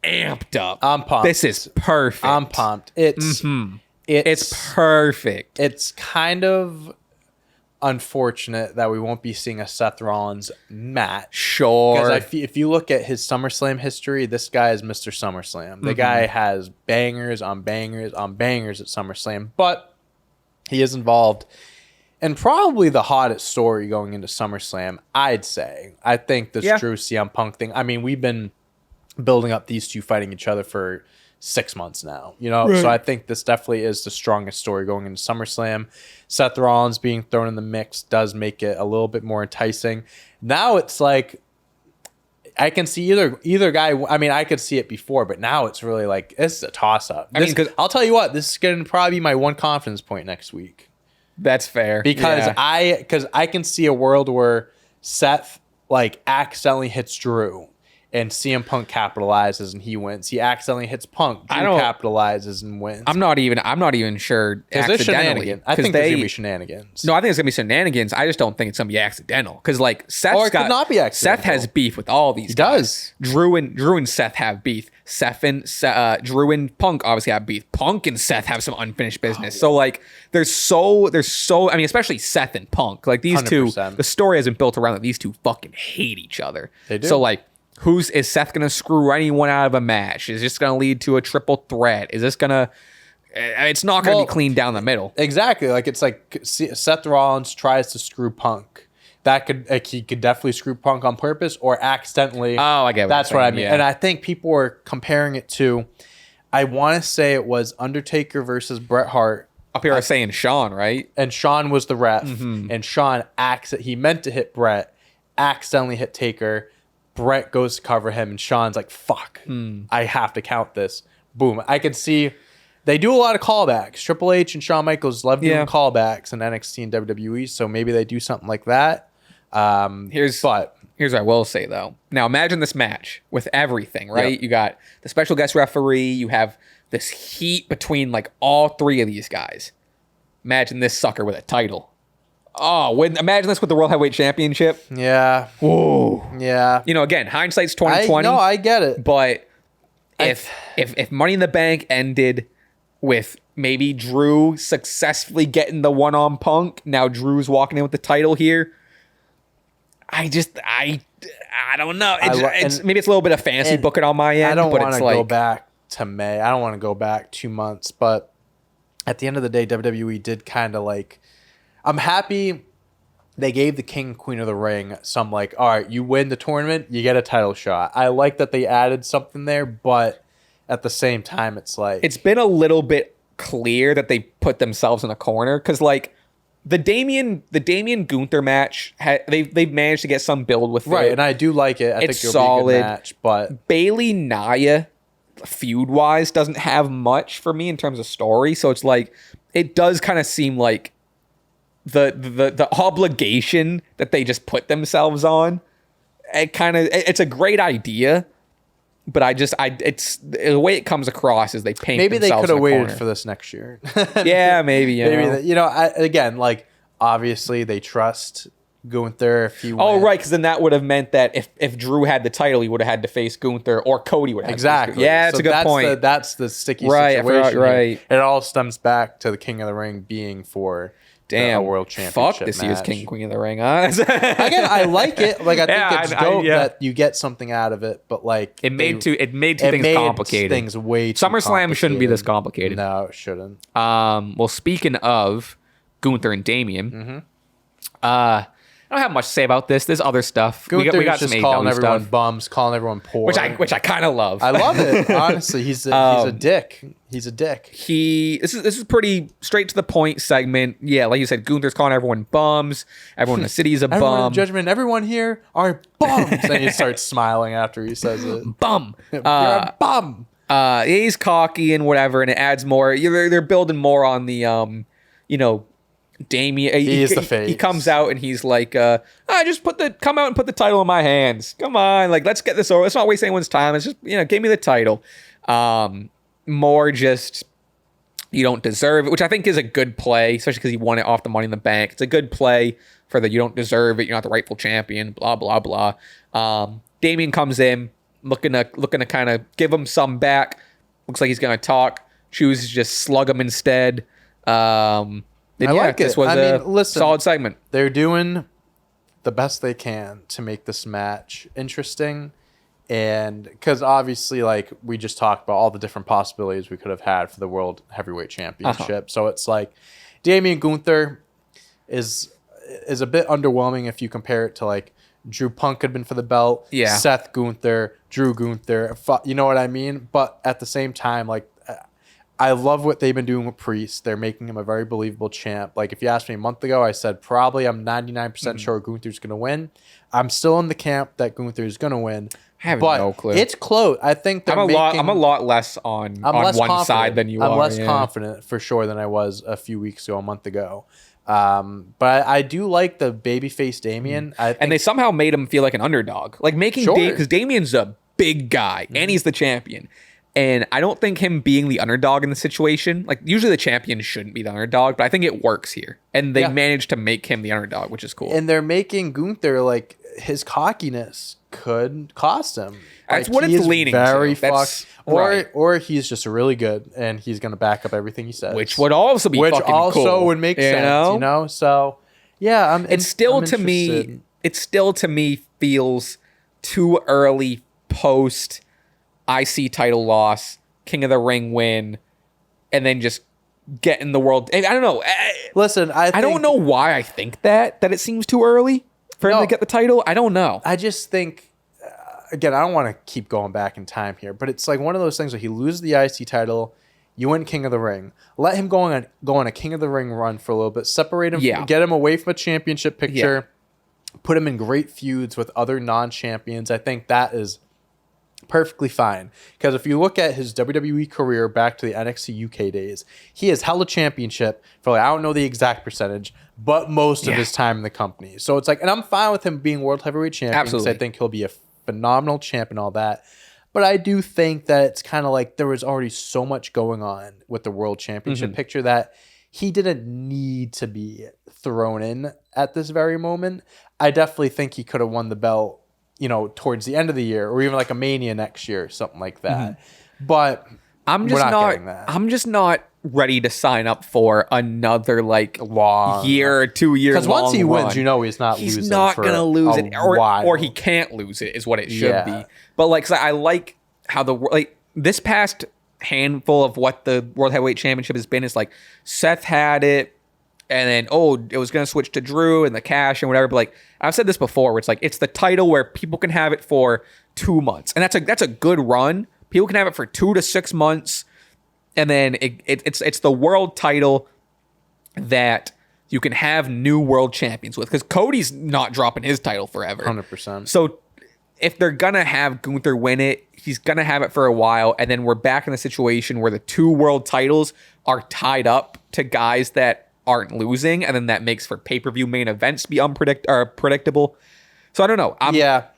amped up. I'm pumped. This is perfect. I'm pumped. It's perfect. It's kind of unfortunate that we won't be seeing a Seth Rollins match. Sure. Because if you look at his SummerSlam history, this guy is Mr. SummerSlam. The guy has bangers on bangers on bangers at SummerSlam, but he is involved in probably the hottest story going into SummerSlam, I'd say. I think this Drew CM Punk thing, I mean, we've been building up these two fighting each other for 6 months now, you know? Right. So I think this definitely is the strongest story going into SummerSlam. Seth Rollins being thrown in the mix does make it a little bit more enticing. Now it's like, I can see either guy. I mean, I could see it before, but now it's really like, this is a toss-up. I mean, I'll tell you what, this is going to probably be my one confidence point next week. That's fair. Because I can see a world where Seth like accidentally hits Drew and CM Punk capitalizes and he wins. He accidentally hits Punk. Drew capitalizes and wins. I'm not even sure accidentally. I think there's gonna be shenanigans. No, I think it's gonna be shenanigans. I just don't think it's gonna be accidental. Because like Seth could not be accidental. Seth has beef with all these guys. Drew and Seth have beef. Drew and Punk obviously have beef. Punk and Seth have some unfinished business. So like there's so I mean, especially Seth and Punk. Like these 100%. Two, the story hasn't built around that these two fucking hate each other. They do. So like, is Seth gonna screw anyone out of a match? Is this gonna lead to a triple threat? Is this gonna? It's not gonna be clean down the middle. Exactly. Like it's like Seth Rollins tries to screw Punk. That could he could definitely screw Punk on purpose or accidentally. Oh, I get. That's what I mean. Yeah. And I think people were comparing it to. I want to say it was Undertaker versus Bret Hart. Up here, I was saying Shawn, right? And Shawn was the ref, and Shawn he meant to hit Bret, accidentally hit Taker. Brett goes to cover him, and Shawn's like, fuck, I have to count this. Boom. I can see they do a lot of callbacks. Triple H and Shawn Michaels love doing callbacks in NXT and WWE, so maybe they do something like that. Here's what I will say, though. Now, imagine this match with everything, right? Yep. You got the special guest referee. You have this heat between, like, all three of these guys. Imagine this sucker with a title. Oh, imagine this with the World Heavyweight Championship. Yeah. Whoa. Yeah. You know, again, hindsight's 2020. No, I get it. But if Money in the Bank ended with maybe Drew successfully getting the one on Punk, now Drew's walking in with the title here. I don't know. Maybe it's a little bit of fancy booking on my end. I don't want to go back to May. I don't want to go back 2 months. But at the end of the day, WWE did kind of like. I'm happy they gave the King and Queen of the Ring some like, all right, you win the tournament, you get a title shot. I like that they added something there, but at the same time, it's like it's been a little bit clear that they put themselves in a corner because like. The Damian Gunther match, they've managed to get some build with right, it. and I do like it. I think it'll solid. Be a good match, but Bailey Nia, feud wise, doesn't have much for me in terms of story. So it's like it does kind of seem like the obligation that they just put themselves on. It's a great idea. But it's the way it comes across is they paint. Maybe they could have waited corner. For this next year. Yeah, maybe. Again, like obviously they trust Gunther. If he right, because then that would have meant that if Drew had the title, he would have had to face Gunther, or Cody would have exactly. Yeah, that's a good point. That's the sticky right, situation. Right, it all stems back to the King of the Ring being for. A world championship. Fuck this match. Year's King and Queen of the Ring, huh? Again, I like it. Like I think it's dope that you get something out of it, but like it made two things complicated. Things way too SummerSlam shouldn't be this complicated. No, it shouldn't. Well, speaking of Gunther and Damian, I don't have much to say about this. There's other stuff. Gunther's we got just some calling everyone stuff. Bums, calling everyone poor, which I kind of love. I love it. Honestly, he's a dick. He's a dick. This is pretty straight to the point segment. Yeah, like you said, Gunther's calling everyone bums. Everyone in the city is a bum. Judgment. Everyone here are bums. And he starts smiling after he says it. Bum. You're a bum. He's cocky and whatever, and it adds more. They're building more on the Damian. He is the face. He comes out and he's like, just come out and put the title in my hands. Come on, like let's get this over. Let's not waste anyone's time. It's just give me the title. More just you don't deserve it, which I think is a good play, especially because he won it off the Money in the Bank. It's a good play for the you don't deserve it. You're not the rightful champion. Blah blah blah. Damian comes in looking to kind of give him some back. Looks like he's gonna talk. Chooses to just slug him instead. Like this was a solid segment. They're doing the best they can to make this match interesting. And because obviously, like we just talked about all the different possibilities we could have had for the World Heavyweight Championship. So it's like Damian Gunther is a bit underwhelming if you compare it to like Drew Punk had been for the belt. Yeah. Seth Gunther, Drew Gunther. You know what I mean? But at the same time, like I love what they've been doing with Priest. They're making him a very believable champ. Like if you asked me a month ago, I said probably I'm 99% sure Gunther's going to win. I'm still in the camp that Gunther's going to win. I have no clue. It's close. I think I'm a lot less on one side than you are. I'm less confident for sure than I was a few weeks ago, a month ago. But I do like the babyface Damian. And they somehow made him feel like an underdog. Like making because Damian's a big guy and he's the champion. And I don't think him being the underdog in the situation, like usually the champion shouldn't be the underdog, but I think it works here. And they managed to make him the underdog, which is cool. And they're making Gunther, like his cockiness could cost him. That's like, what it's leaning very to. Or he's just really good and he's going to back up everything he says. Which would also be fucking cool. Which also would make sense, you know? So, yeah, I'm to me feels too early post IC title loss, King of the Ring win, and then just get in the world. I don't know. Listen, I don't know why I think that it seems too early for him to get the title. I don't know. I just think, again, I don't want to keep going back in time here, but it's like one of those things where he loses the IC title, you win King of the Ring, let him go on a King of the Ring run for a little bit, separate him, get him away from a championship picture. put him in great feuds with other non-champions. I think that is perfectly fine. Because if you look at his WWE career back to the NXT UK days, he has held a championship for, like, I don't know the exact percentage, but most of his time in the company. So it's like, and I'm fine with him being World Heavyweight Champion. Absolutely. I think he'll be a phenomenal champ and all that. But I do think that it's kind of like there was already so much going on with the World Championship picture that he didn't need to be thrown in at this very moment. I definitely think he could have won the belt, you know, towards the end of the year or even like a Mania next year or something like that. But I'm just not ready to sign up for another like long year or 2 years. Because once he wins, run. You know he's not he's losing. Not gonna lose it, while. or he can't lose it is what it should be. But like, 'cause I like how this past handful of what the World Heavyweight Championship has been is like Seth had it, and then it was gonna switch to Drew and the cash and whatever. But like I've said this before, where it's like it's the title where people can have it for 2 months, and that's a good run. People can have it for 2 to 6 months, and then it's the world title that you can have new world champions with, because Cody's not dropping his title forever. 100%. So if they're gonna have Gunther win it, he's gonna have it for a while, and then we're back in the situation where the 2 world titles are tied up to guys that aren't losing, and then that makes for pay-per-view main events be predictable. So I don't know.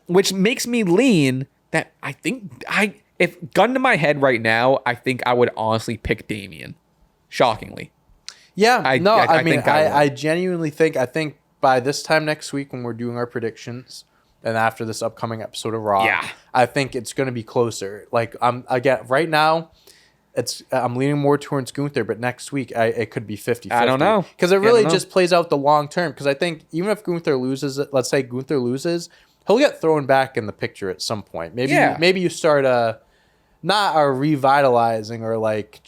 Which makes me lean that I think if gun to my head right now, I think I would honestly pick Damian. Shockingly. Yeah. I genuinely think, by this time next week when we're doing our predictions and after this upcoming episode of Raw, I think it's going to be closer. Like, right now, I'm leaning more towards Gunther, but next week it could be 50-50. I don't know. Because it really just plays out the long term. Because I think even if Gunther loses, let's say Gunther loses, he'll get thrown back in the picture at some point. Maybe you start not revitalizing or like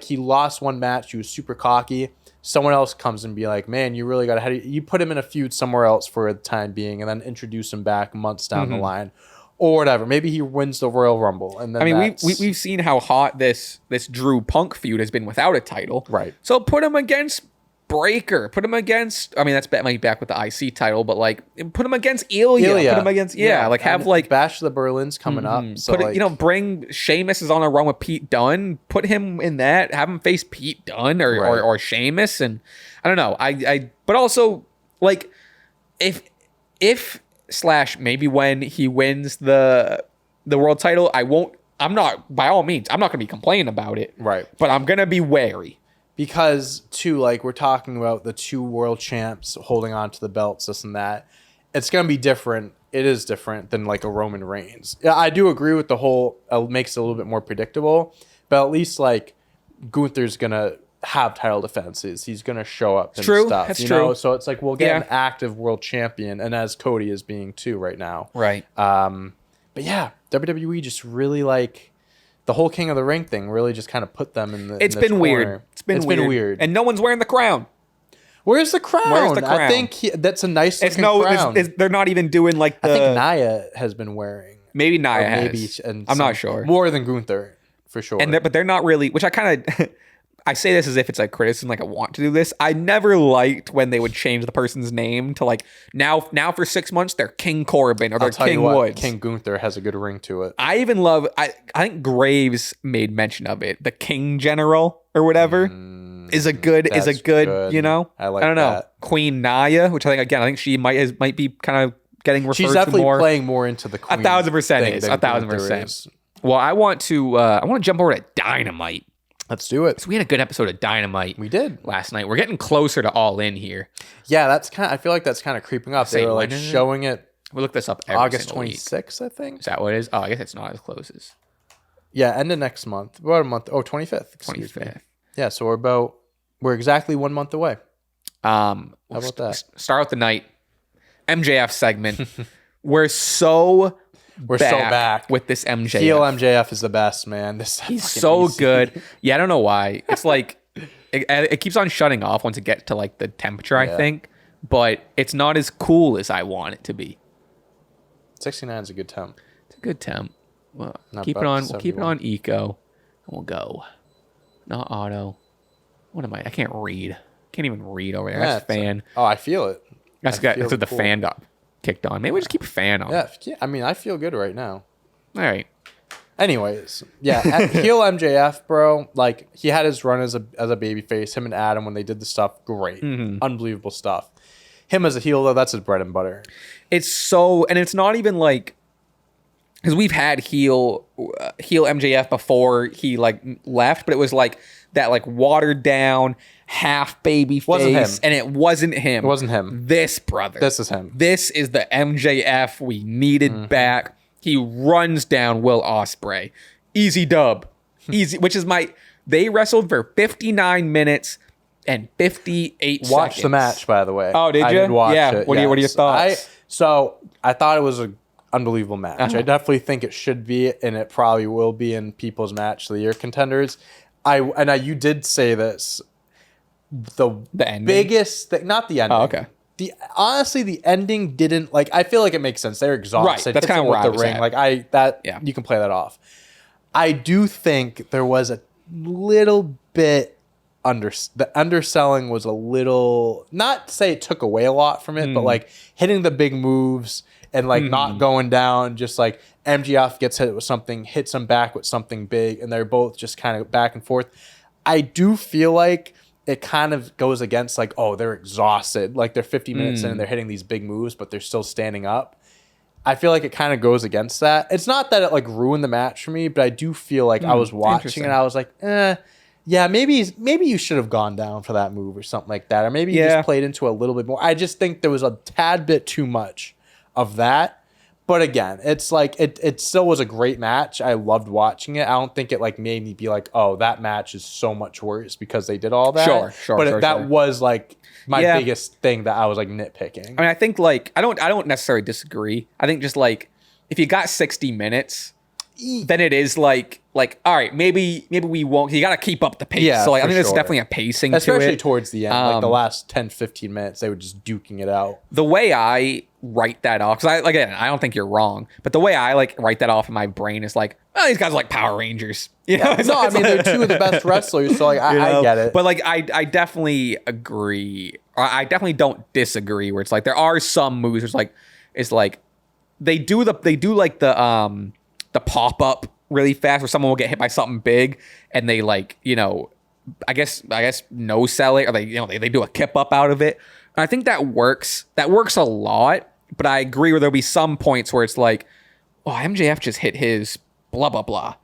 he lost one match, he was super cocky. Someone else comes and be like, man, you really got to you put him in a feud somewhere else for the time being, and then introduce him back months down the line, or whatever. Maybe he wins the Royal Rumble, and then we've seen how hot this Drew Punk feud has been without a title, right? So put him against Breaker, put him against, that's maybe back with the IC title, but like put him against Ilja. Put him against like have like Bash of the Berlin's coming up. So bring Sheamus is on a run with Pete Dunne, put him in that, have him face Pete Dunne or Sheamus, and I don't know. I but also like if / maybe when he wins the world title, I'm not by all means I'm not gonna be complaining about it. Right. But I'm gonna be wary. Because, too, like, we're talking about the 2 world champs holding on to the belts, this and that. It's going to be different. It is different than, like, a Roman Reigns. Yeah, I do agree with the whole, makes it a little bit more predictable. But at least, like, Gunther's going to have title defenses. He's going to show up and stuff. That's you true. know? So it's like, we'll get an active world champion, and as Cody is being, too, right now. Right. But, yeah, WWE just really, like... The whole King of the Ring thing really just kind of put them in the. It's been weird. It's been weird, and no one's wearing the crown. Where's the crown? I think that's a nice looking crown. They're not even doing like the. I think Nia has been wearing. Maybe Nia has. I'm not sure. More than Gunther, for sure. But they're not really. Which I kind of. I say this as if it's like criticism, like I want to do this. I never liked when they would change the person's name to like now for 6 months they're King Corbin or they're King Woods. King Gunther has a good ring to it. I even love. I think Graves made mention of it. The King General or whatever is a good. You know, I like. I don't know. That. Queen Nia, which I think she might be kind of getting referred to more. She's definitely playing more into the Queen. 1,000% is 1,000%. Well, I want to jump over to Dynamite. Let's do it. So we had a good episode of Dynamite. We did last night. We're getting closer to All In here. Yeah, I feel like that's kind of creeping up. They were like showing it. We look this up August 26th, I think. Is that what it is? Oh, I guess it's not as close as. Yeah, end of next month. About a month. Oh, 25th. 25th. Yeah, so we're exactly 1 month away. How about that? Start with the night. MJF segment. We're so back with this MJF. Heel MJF is the best, man. He's so good. Yeah, I don't know why. It's like it keeps on shutting off once it gets to like the temperature, I think. But it's not as cool as I want it to be. 69 is a good temp. It's a good temp. Well, keep it on. We'll keep it on eco, and we'll go. Not auto. What am I? I can't read. Can't even read over there. That's fan. I feel it. That's the fan up. kicked on. Maybe we just keep a fan on. Yeah, I mean, I feel good right now. All right. Anyways, yeah, heel MJF, bro. Like, he had his run as a babyface. Him and Adam, when they did the stuff, great. Unbelievable stuff. Him as a heel, though, that's his bread and butter. It's so, and it's not even like, because we've had heel MJF before he like left, but it was like that like watered down half baby face, and it wasn't him. It wasn't him. This brother. This is him. This is the MJF we needed back. He runs down Will Ospreay. Easy dub. Easy, which is they wrestled for 59 minutes and 58 Watch seconds. the match, by the way. Oh, did you? I did watch it. What are your thoughts? I thought it was an unbelievable match. I definitely think it should be, and it probably will be in people's match of the year contenders. You did say this. The ending? Biggest thing, not the ending. Oh, okay. Honestly, the ending didn't like. I feel like it makes sense. They're exhausted. Right. That's kind of where I was at. You can play that off. I do think there was a little bit the underselling was a little, not to say it took away a lot from it, but like hitting the big moves and like not going down. Just like MJF gets hit with something, hits him back with something big, and they're both just kind of back and forth. I do feel like it kind of goes against like, oh, they're exhausted. Like they're 50 minutes in and they're hitting these big moves, but they're still standing up. I feel like it kind of goes against that. It's not that it like ruined the match for me, but I do feel like I was watching and I was like, yeah, maybe you should have gone down for that move or something like that. Or maybe you just played into a little bit more. I just think there was a tad bit too much of that. But again, it's like it still was a great match. I loved watching it. I don't think it like made me be like, oh, that match is so much worse because they did all that. Sure. But that was like my biggest thing that I was like nitpicking. I mean, I think like I don't necessarily disagree. I think just like if you got 60 minutes, then it is like all right, maybe we won't. You got to keep up the pace. Yeah, so like I think there's sure. definitely a pacing Especially to it. towards the end, like the last 10, 15 minutes, they were just duking it out. The way I write that off, because I don't think you're wrong, but the way I like write that off in my brain is like, oh, these guys are like Power Rangers. You know? No, I mean they're two of the best wrestlers, so like I get it. But like I definitely agree. I definitely don't disagree. Where it's like there are some moves. It's like they do like the pop up really fast, where someone will get hit by something big, and they like I guess no sell it, or they do a kip up out of it. And I think that works. That works a lot. But I agree where there'll be some points where it's like, oh, MJF just hit his blah blah blah.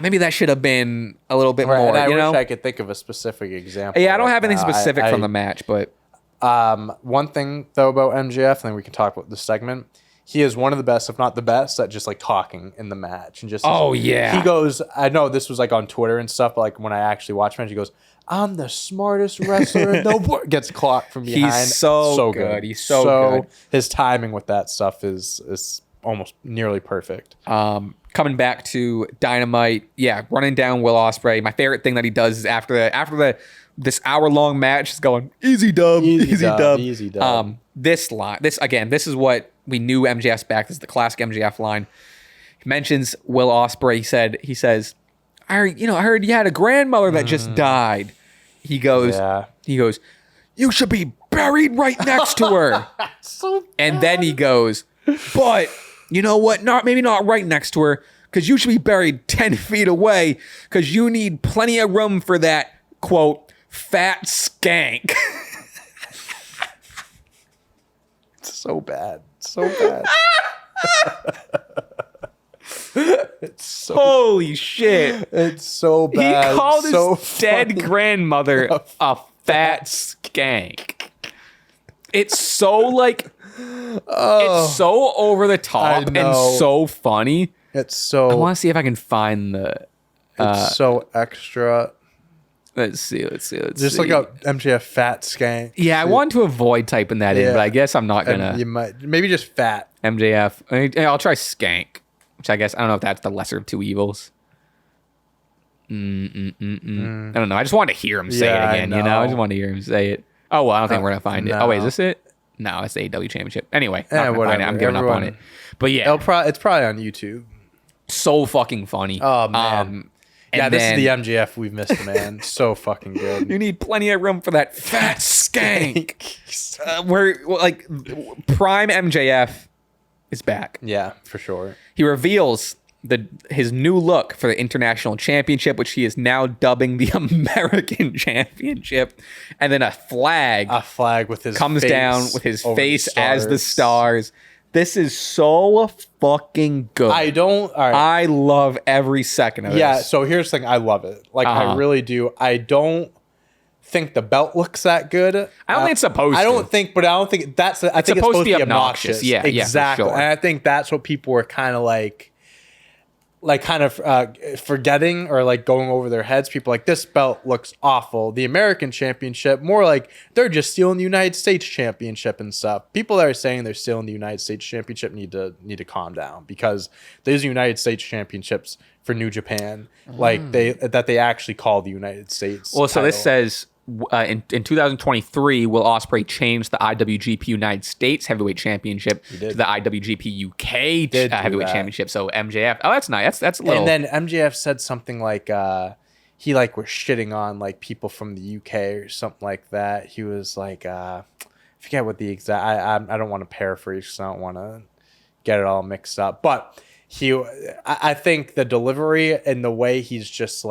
Maybe that should have been a little bit more. And I wish I could think of a specific example. Yeah, I don't have anything specific from the match, but one thing though about MJF, and then we can talk about this segment. He is one of the best, if not the best, at just like talking in the match and just. He goes. I know this was like on Twitter and stuff, but like when I actually watch match, he goes, "I'm the smartest wrestler in the world." Gets clocked from behind. He's so good. He's so good. His timing with that stuff is almost nearly perfect. Coming back to Dynamite, running down Will Ospreay. My favorite thing that he does is after this hour-long match is going easy dub. This line, this is what we knew MJF's back. This is the classic MJF line. He mentions Will Ospreay. He says, I heard you had a grandmother that just died. He goes, you should be buried right next to her. So bad. And then he goes, but you know what? Maybe not right next to her, because you should be buried 10 feet away, because you need plenty of room for that, quote, fat skank. So bad. Holy shit. It's so bad. He called his dead grandmother a fat skank. It's so like it's so over the top and so funny. It's so I want to see if I can find the it's so extra. Let's see. Just look up MJF fat skank. Yeah, I want to avoid typing that in, but I guess I'm not gonna. You might maybe just fat MJF. I'll try skank, which I guess I don't know if that's the lesser of two evils. I don't know. I just wanted to hear him say it again. I just wanted to hear him say it. Oh well, I don't think we're gonna find it. Oh wait, is this it? No, it's the AEW Championship. Anyway, not gonna find it. I'm giving up on it. But yeah, it's probably on YouTube. So fucking funny. Oh man. And this is the MJF we've missed, man. So fucking good. You need plenty of room for that fat skank. Prime MJF is back. Yeah, for sure. He reveals his new look for the International Championship, which he is now dubbing the American Championship, and then a flag with his comes face down with his face as the stars. This is so fucking good. I love every second of this. Yeah, so here's the thing. I love it. I really do. I don't think the belt looks that good. I don't think it's supposed to. I don't think that's... I think it's supposed to be obnoxious. Yeah, exactly. Yeah, for sure. And I think that's what people were kind of forgetting or going over their heads. People this belt looks awful. The American Championship, more like they're just stealing the United States Championship and stuff. People that are saying they're stealing the United States Championship need to calm down, because there's United States Championships for New Japan, they actually call the United States. Well, so title. This says in 2023, Will Ospreay changed the IWGP United States Heavyweight Championship to the IWGP UK Heavyweight Championship. So MJF, that's nice. That's a little. And then MJF said something he was shitting on people from the UK or something like that. He was I forget what the exact. I don't want to paraphrase because I don't want to get it all mixed up. But I think the delivery and the way he's just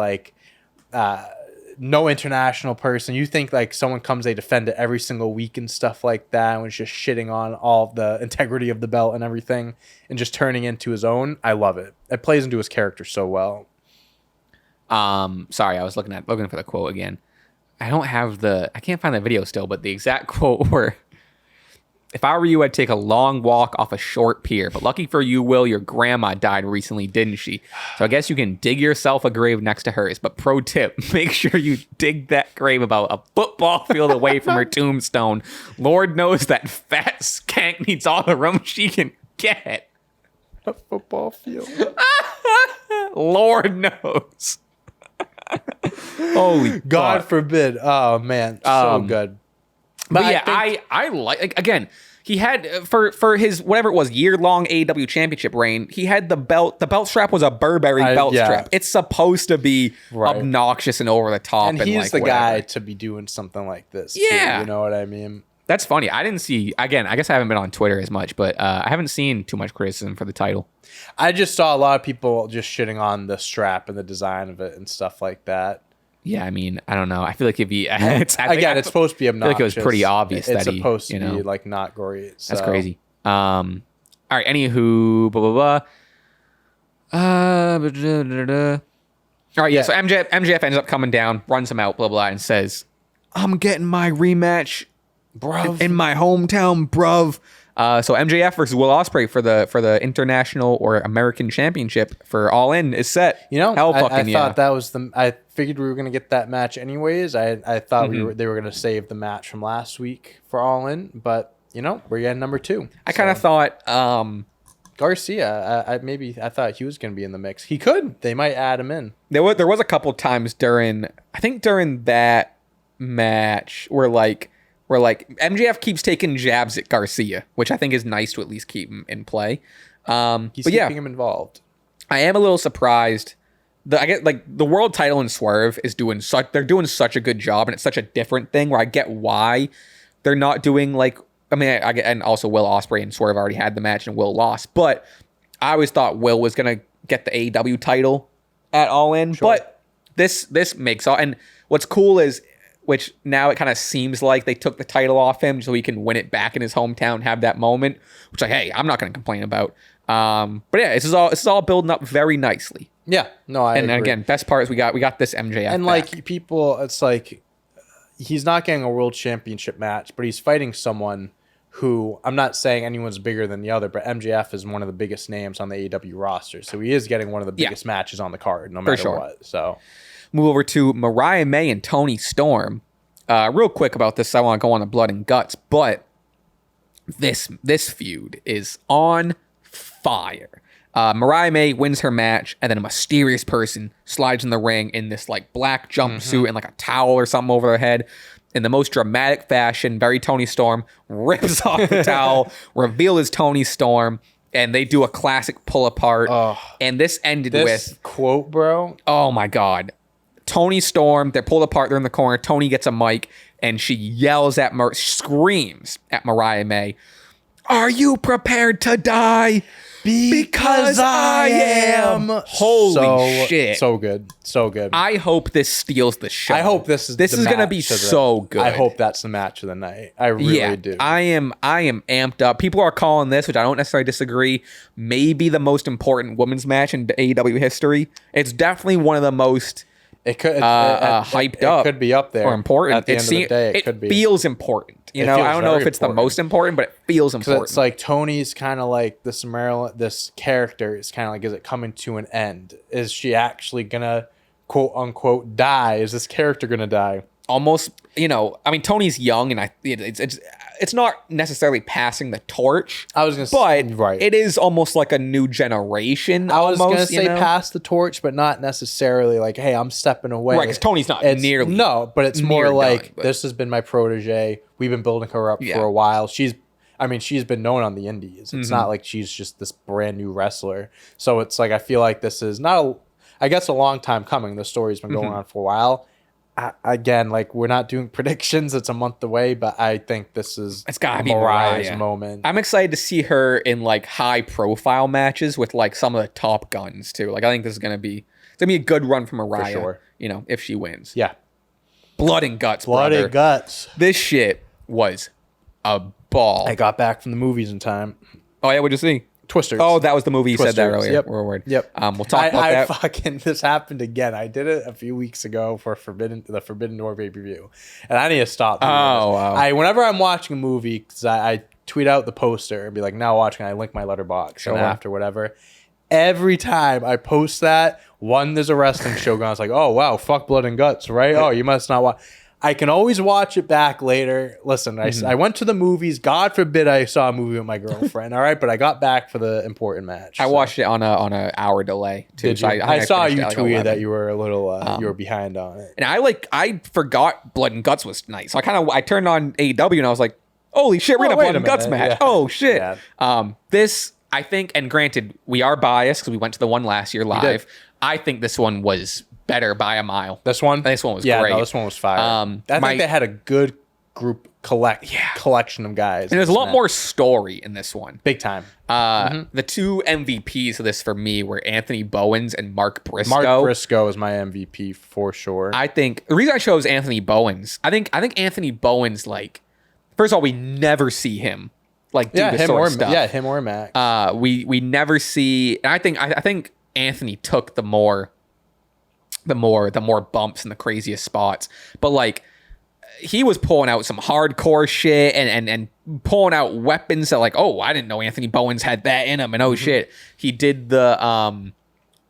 no international person. You think someone comes, they defend it every single week and stuff like that, and was just shitting on all the integrity of the belt and everything, and just turning into his own. I love it. It plays into his character so well. Sorry, I was looking for the quote again. I can't find the video still, but the exact quote were, "If I were you, I'd take a long walk off a short pier. But lucky for you, Will, your grandma died recently, didn't she? So I guess you can dig yourself a grave next to hers. But pro tip, make sure you dig that grave about a football field away from her tombstone. Lord knows that fat skank needs all the room she can get." A football field. Lord knows. Holy God forbid. Oh, man. So good. But yeah, I like, again, he had for his whatever it was year-long AEW championship reign, he had the belt strap was a Burberry belt strap. It's supposed to be obnoxious and over the top, and he's the guy to be doing something like this. Yeah, too, you know what I mean. That's funny. I didn't see, again, I guess I haven't been on Twitter as much, but I haven't seen too much criticism for the title. I just saw a lot of people just shitting on the strap and the design of it and stuff like that. Yeah, I mean, I don't know. I feel like if he... it's supposed to be obnoxious. I feel like it was pretty obvious it's supposed to be not great. So. That's crazy. All right, anywho, blah, blah, blah. All right, yeah, so MJF ends up coming down, runs him out, blah, blah, and says, "I'm getting my rematch in my hometown, bruv." So MJF versus Will Ospreay for the international or American championship for All In is set. Hell fucking I thought that was I figured we were gonna get that match anyways. I thought they were gonna save the match from last week for All In, but we're getting number 2. I kind of thought Garcia. I thought he was gonna be in the mix. He could. They might add him in. There was a couple times during that match where MJF keeps taking jabs at Garcia, which I think is nice to at least keep him in play. He's keeping him involved. I am a little surprised. I get the world title in Swerve is doing such a good job, and it's such a different thing where I get why they're not doing and also Will Ospreay and Swerve already had the match and Will lost, but I always thought Will was gonna get the AEW title at All In, but this makes all. And what's cool is, which now it kind of seems like they took the title off him so he can win it back in his hometown, have that moment, which hey, I'm not going to complain about. But yeah, this is all building up very nicely. Yeah, no, I agree. Again, best part is we got this MJF and back. People, it's he's not getting a world championship match, but he's fighting someone who, I'm not saying anyone's bigger than the other, but MJF is one of the biggest names on the AEW roster, so he is getting one of the biggest matches on the card, no matter what. So. Move over to Mariah May and Toni Storm. Real quick about this, I want to go on the blood and guts, but this feud is on fire. Mariah May wins her match, and then a mysterious person slides in the ring in this black jumpsuit and a towel or something over their head. In the most dramatic fashion, very Toni Storm, rips off the towel, reveal is Toni Storm. and they do a classic pull apart. And this ended with quote, bro. Oh my God. Toni Storm, they're pulled apart, they're in the corner. Toni gets a mic and she yells at screams at Mariah May, "Are you prepared to die? Because I am." Holy shit. So good. So good. I hope this steals the show. I hope this is going to be so good. I hope that's the match of the night. I really do. I am amped up. People are calling this, which I don't necessarily disagree, maybe the most important women's match in AEW history. It's definitely one of the most hyped up. It could be up there. Or important. At the end of the day, it could be. It feels important. I don't know if it's the most important, but it feels important. It's like Toni's kind of like this character is kind of like, is it coming to an end? Is she actually gonna quote unquote die? Is this character gonna die? Almost, Toni's young, and it's not necessarily passing the torch. I was gonna say, but right. It is almost like a new generation. I was gonna say pass the torch, but not necessarily like, hey, I'm stepping away. Right, because Toni's not nearly. No, but it's more like this has been my protege. We've been building her up for a while. She's been known on the indies. It's not like she's just this brand new wrestler. So it's like, I feel like this is not a long time coming. The story's been going on for a while. Again, like, we're not doing predictions. It's a month away, but I think it's gotta be Mariah's moment. I'm excited to see her in like high profile matches with like some of the top guns too. Like, I think this is gonna be a good run for Mariah. For sure. If she wins. Yeah. Blood and guts, Blood brother. and guts. This shit was a ball. I got back from the movies in time. Oh yeah, what'd you see? Twisters. Oh, that was the movie you said that earlier. Yep. Word. Yep. We'll talk about that. This happened again. I did it a few weeks ago for the Forbidden Door pay-per-view, and I need to stop. Wow. Whenever I'm watching a movie, because I tweet out the poster and be like, now watching, I link my letterbox and after whatever. Every time I post that, there's a wrestling show going. I was like, oh wow, fuck Blood and Guts, right? Oh, you must not watch. I can always watch it back later. Listen, I went to the movies. God forbid I saw a movie with my girlfriend. All right, but I got back for the important match. I watched it on a hour delay too. Did you? I saw you tweeted that you were a little you were behind on it. And I forgot Blood and Guts was nice. So I turned on AEW and I was like, holy shit, we're in a Blood and Guts match. Yeah. Oh shit. Yeah. This, I think, and granted, we are biased because we went to the one last year live. I think this one was better by a mile. This one was great. No, this one was fire. I think they had a good group collection of guys. And there's a lot more story in this one. Big time. The two MVPs of this for me were Anthony Bowens and Mark Briscoe. Mark Briscoe is my MVP for sure. I think the reason I chose Anthony Bowens, I think Anthony Bowens, like, first of all, we never see him like do this sort of stuff. Yeah, him or Max. We never see, and I think Anthony took the more bumps and the craziest spots, but like, he was pulling out some hardcore shit and pulling out weapons that, like, oh, I didn't know Anthony Bowens had that in him, and oh shit, he did the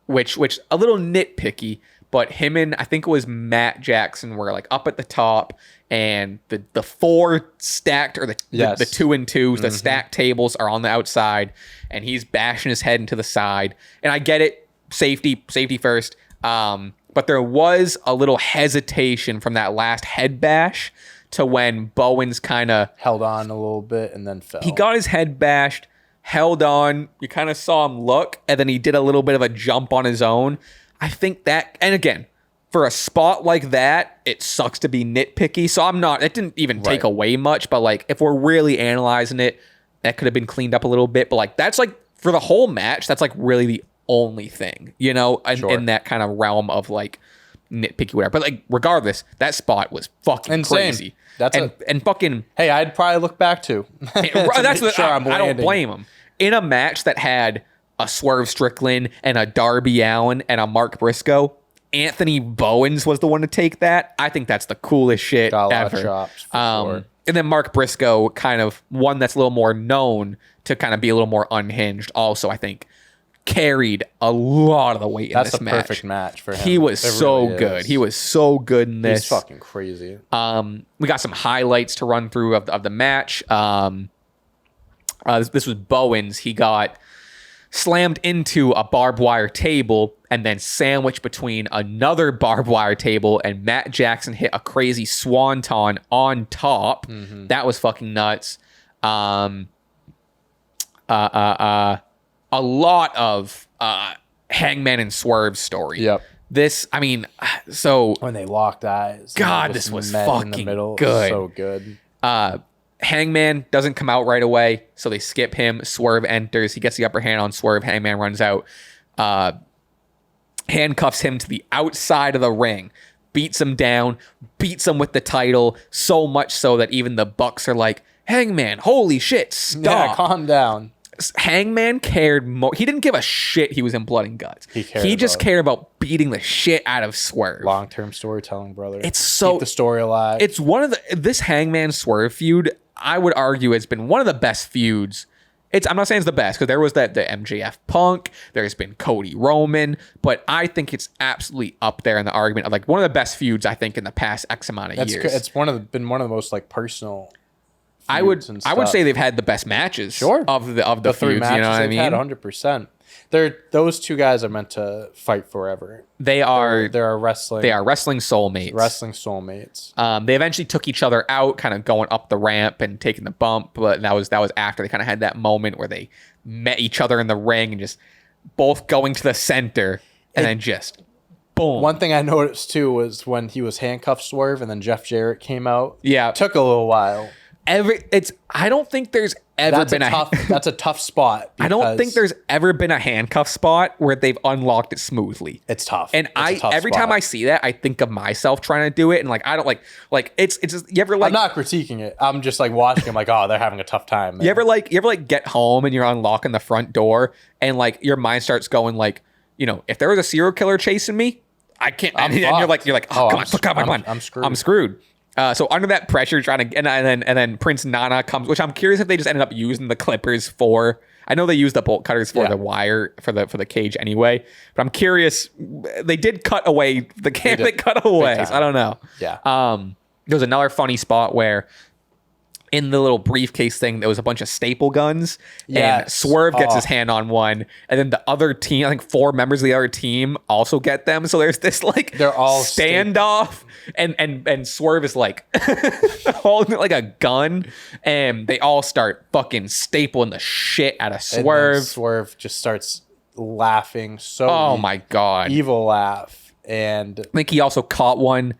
which a little nitpicky, but him and I think it was Matt Jackson were like up at the top, and the four stacked, or the 2 and 2s, the stacked tables are on the outside, and he's bashing his head into the side, and I get it, safety first. But there was a little hesitation from that last head bash to when Bowens kind of held on a little bit and then fell. He got his head bashed, held on. You kind of saw him look, and then he did a little bit of a jump on his own. I think that, and again, for a spot like that, it sucks to be nitpicky. So it didn't even take away much, but like, if we're really analyzing it, that could have been cleaned up a little bit. But like, that's like, for the whole match, that's like really the only thing, in that kind of realm of like nitpicky whatever. But like, regardless, that spot was fucking insane. Crazy. And fucking, hey, I'd probably look back to. That's what I don't blame him. In a match that had a Swerve Strickland and a Darby Allin and a Mark Briscoe, Anthony Bowens was the one to take that. I think that's the coolest shit got a ever. Lot of chops, for sure. And then Mark Briscoe, kind of one that's a little more known to kind of be a little more unhinged. Also, I think carried a lot of the weight in this match. That's a perfect match for him. He was so good. He was so good in this. He's fucking crazy. We got some highlights to run through of the match. This was Bowens. He got slammed into a barbed wire table and then sandwiched between another barbed wire table, and Matt Jackson hit a crazy swanton on top. That was fucking nuts. a lot of Hangman and Swerve's story. Yep. This, I mean, so when they locked eyes. God, this was fucking good. So good. Hangman doesn't come out right away, so they skip him. Swerve enters. He gets the upper hand on Swerve. Hangman runs out, handcuffs him to the outside of the ring, beats him down, beats him with the title, so much so that even the Bucks are like, Hangman, holy shit, stop. Yeah, calm down. Hangman cared more. He didn't give a shit he was in blood and guts. He just cared about beating the shit out of Swerve. Long-term storytelling, brother. It's so... Keep the story alive. It's one of the... This Hangman Swerve feud, I would argue, has been one of the best feuds. I'm not saying it's the best, because there was the MJF Punk, there's been Cody Roman, but I think it's absolutely up there in the argument of like one of the best feuds, I think, in the past X amount of years. It's been one of the most like personal... I would say they've had the best matches of the three feuds, matches, you know what I mean? Had 100%. Those two guys are meant to fight forever. They're wrestling soulmates. Wrestling soulmates. They eventually took each other out, kind of going up the ramp and taking the bump, but that was after they kind of had that moment where they met each other in the ring and just both going to the center and then just boom. One thing I noticed too was when he was handcuffed Swerve and then Jeff Jarrett came out. Yeah. It took a little while. I don't think there's ever been that's a tough spot. I don't think there's ever been a handcuff spot where they've unlocked it smoothly. It's tough. And every time I see that, I think of myself trying to do it, and like I don't like it's just, you ever like, I'm not critiquing it. I'm just like watching. I'm like, oh, they're having a tough time. Man. You ever get home and you're unlocking the front door and like your mind starts going like, you know, if there was a serial killer chasing me, I can't. And you're like, oh, come on, I'm screwed. I'm screwed. So under that pressure, trying to, and then Prince Nana comes, which I'm curious if they just ended up using the clippers for. I know they used the bolt cutters for the wire for the cage anyway, but I'm curious. They did cut away the camp. They cut away. So I don't know. Yeah. There was another funny spot where in the little briefcase thing, there was a bunch of staple guns, and Swerve gets his hand on one, and then the other team, I think 4 members of the other team also get them. So there's this like they're all standoff, and Swerve is like holding it like a gun, and they all start fucking stapling the shit out of Swerve. And Swerve just starts laughing my god, evil laugh, and I think he also caught one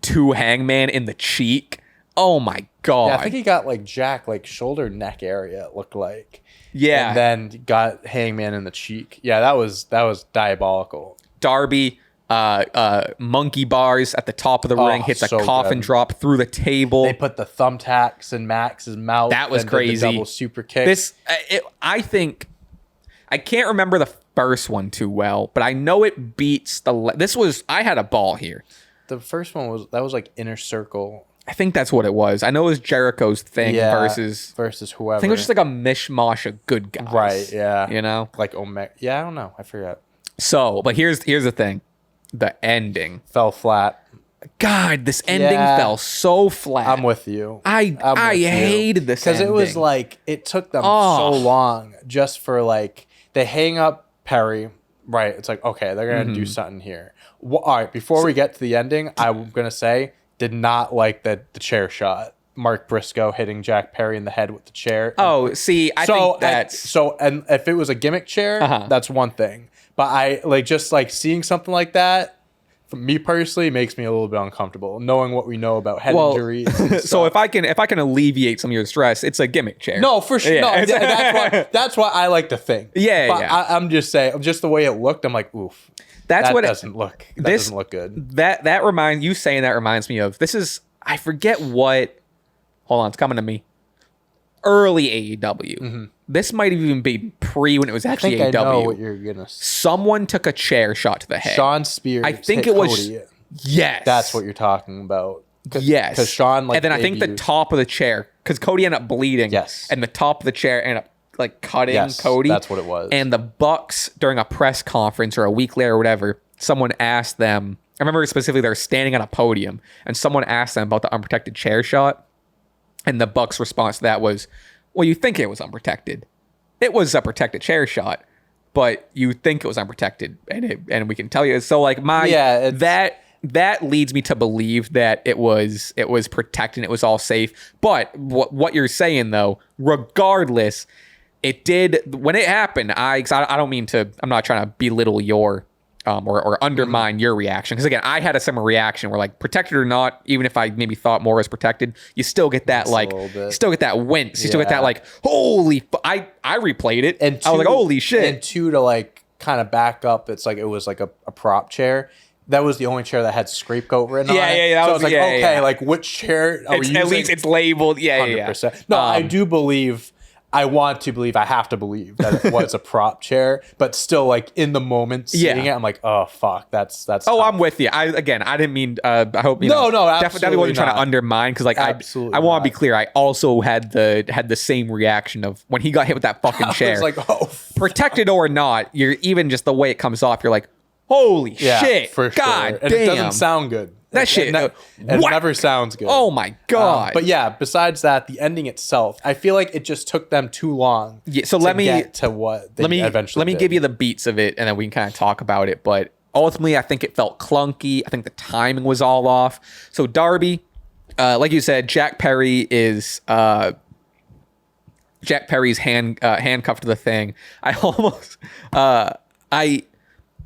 to Hangman in the cheek. Oh my god! Yeah, I think he got like Jack shoulder neck area. It looked like. Yeah, and then got Hangman in the cheek. Yeah, that was diabolical. Darby, monkey bars at the top of the ring, hits a coffin drop through the table. They put the thumbtacks in Max's mouth. That was crazy. The double super kick. I think I can't remember the first one too well, but I know it beats I had a ball here. The first one was like Inner Circle. I think that's what it was. I know it was Jericho's thing versus whoever. I think it was just like a mishmash of good guys. Right, yeah. You know? Like Omega. Yeah, I don't know. I forgot. So, but here's the thing. The ending fell flat. God, this ending fell so flat. I'm with you. I hated this ending. Because it was like, it took them so long just for like, they hang up Perry. Right. It's like, okay, they're going to do something here. All right, before we get to the ending, I'm going to say, did not like the chair shot. Mark Briscoe hitting Jack Perry in the head with the chair. Oh, see, I think that's... And if it was a gimmick chair, that's one thing. But I seeing something like that, for me personally, makes me a little bit uncomfortable, knowing what we know about head injuries. So if I can alleviate some of your stress, it's a gimmick chair. No, for sure. Yeah. No, that's why I like to think. Yeah, but I'm just saying, just the way it looked, I'm like, oof. That doesn't look good. That reminds you saying that reminds me of I forget what. Hold on, it's coming to me. Early AEW. Mm-hmm. This might even be pre when it was actually AEW. I know what you're gonna. Someone took a chair shot to the head. Shawn Spears. I think it was. Cody. Yes, that's what you're talking about. Yes, because Shawn and then I think the top of the chair, because Cody ended up bleeding. Yes, and the top of the chair ended up cutting Cody. That's what it was. And the Bucks, during a press conference or a week later or whatever, someone asked them, I remember specifically they were standing on a podium and someone asked them about the unprotected chair shot. And the Bucks' response to that was, well, you think it was unprotected. It was a protected chair shot, but you think it was unprotected. And we can tell you. So that leads me to believe that it was protected and it was all safe. But what you're saying though, regardless, it did when it happened. I don't mean to. I'm not trying to belittle your or undermine your reaction, because again, I had a similar reaction where like protected or not, even if I maybe thought more was protected, you still get that you still get that wince, you still get that like holy. I replayed it and I was like holy shit. And two, to like kind of back up, it's like it was like a prop chair. That was the only chair that had scrapegoat written on it. Yeah. So I was like, okay, like which chair are we using? At least it's labeled. 100%. No, I do believe. I want to believe, I have to believe that it was a prop chair, but still, like in the moment seeing it, I'm like, oh fuck, that's. Oh, tough. I'm with you. I didn't mean. I hope you no, definitely wasn't trying to undermine, because like I want to be clear. I also had the same reaction of when he got hit with that fucking chair. I was like, oh, fuck. Protected or not, you're even just the way it comes off. You're like, holy shit, for God sure. And damn, it doesn't sound good. That shit, it never sounds good. Oh my God. But yeah, besides that, the ending itself, I feel like it just took them too long. Yeah, so let me get to what they eventually let me give you the beats of it, and then we can kind of talk about it. But ultimately, I think it felt clunky. I think the timing was all off. So Darby, like you said, Jack Perry is Jack Perry's handcuffed to the thing. I almost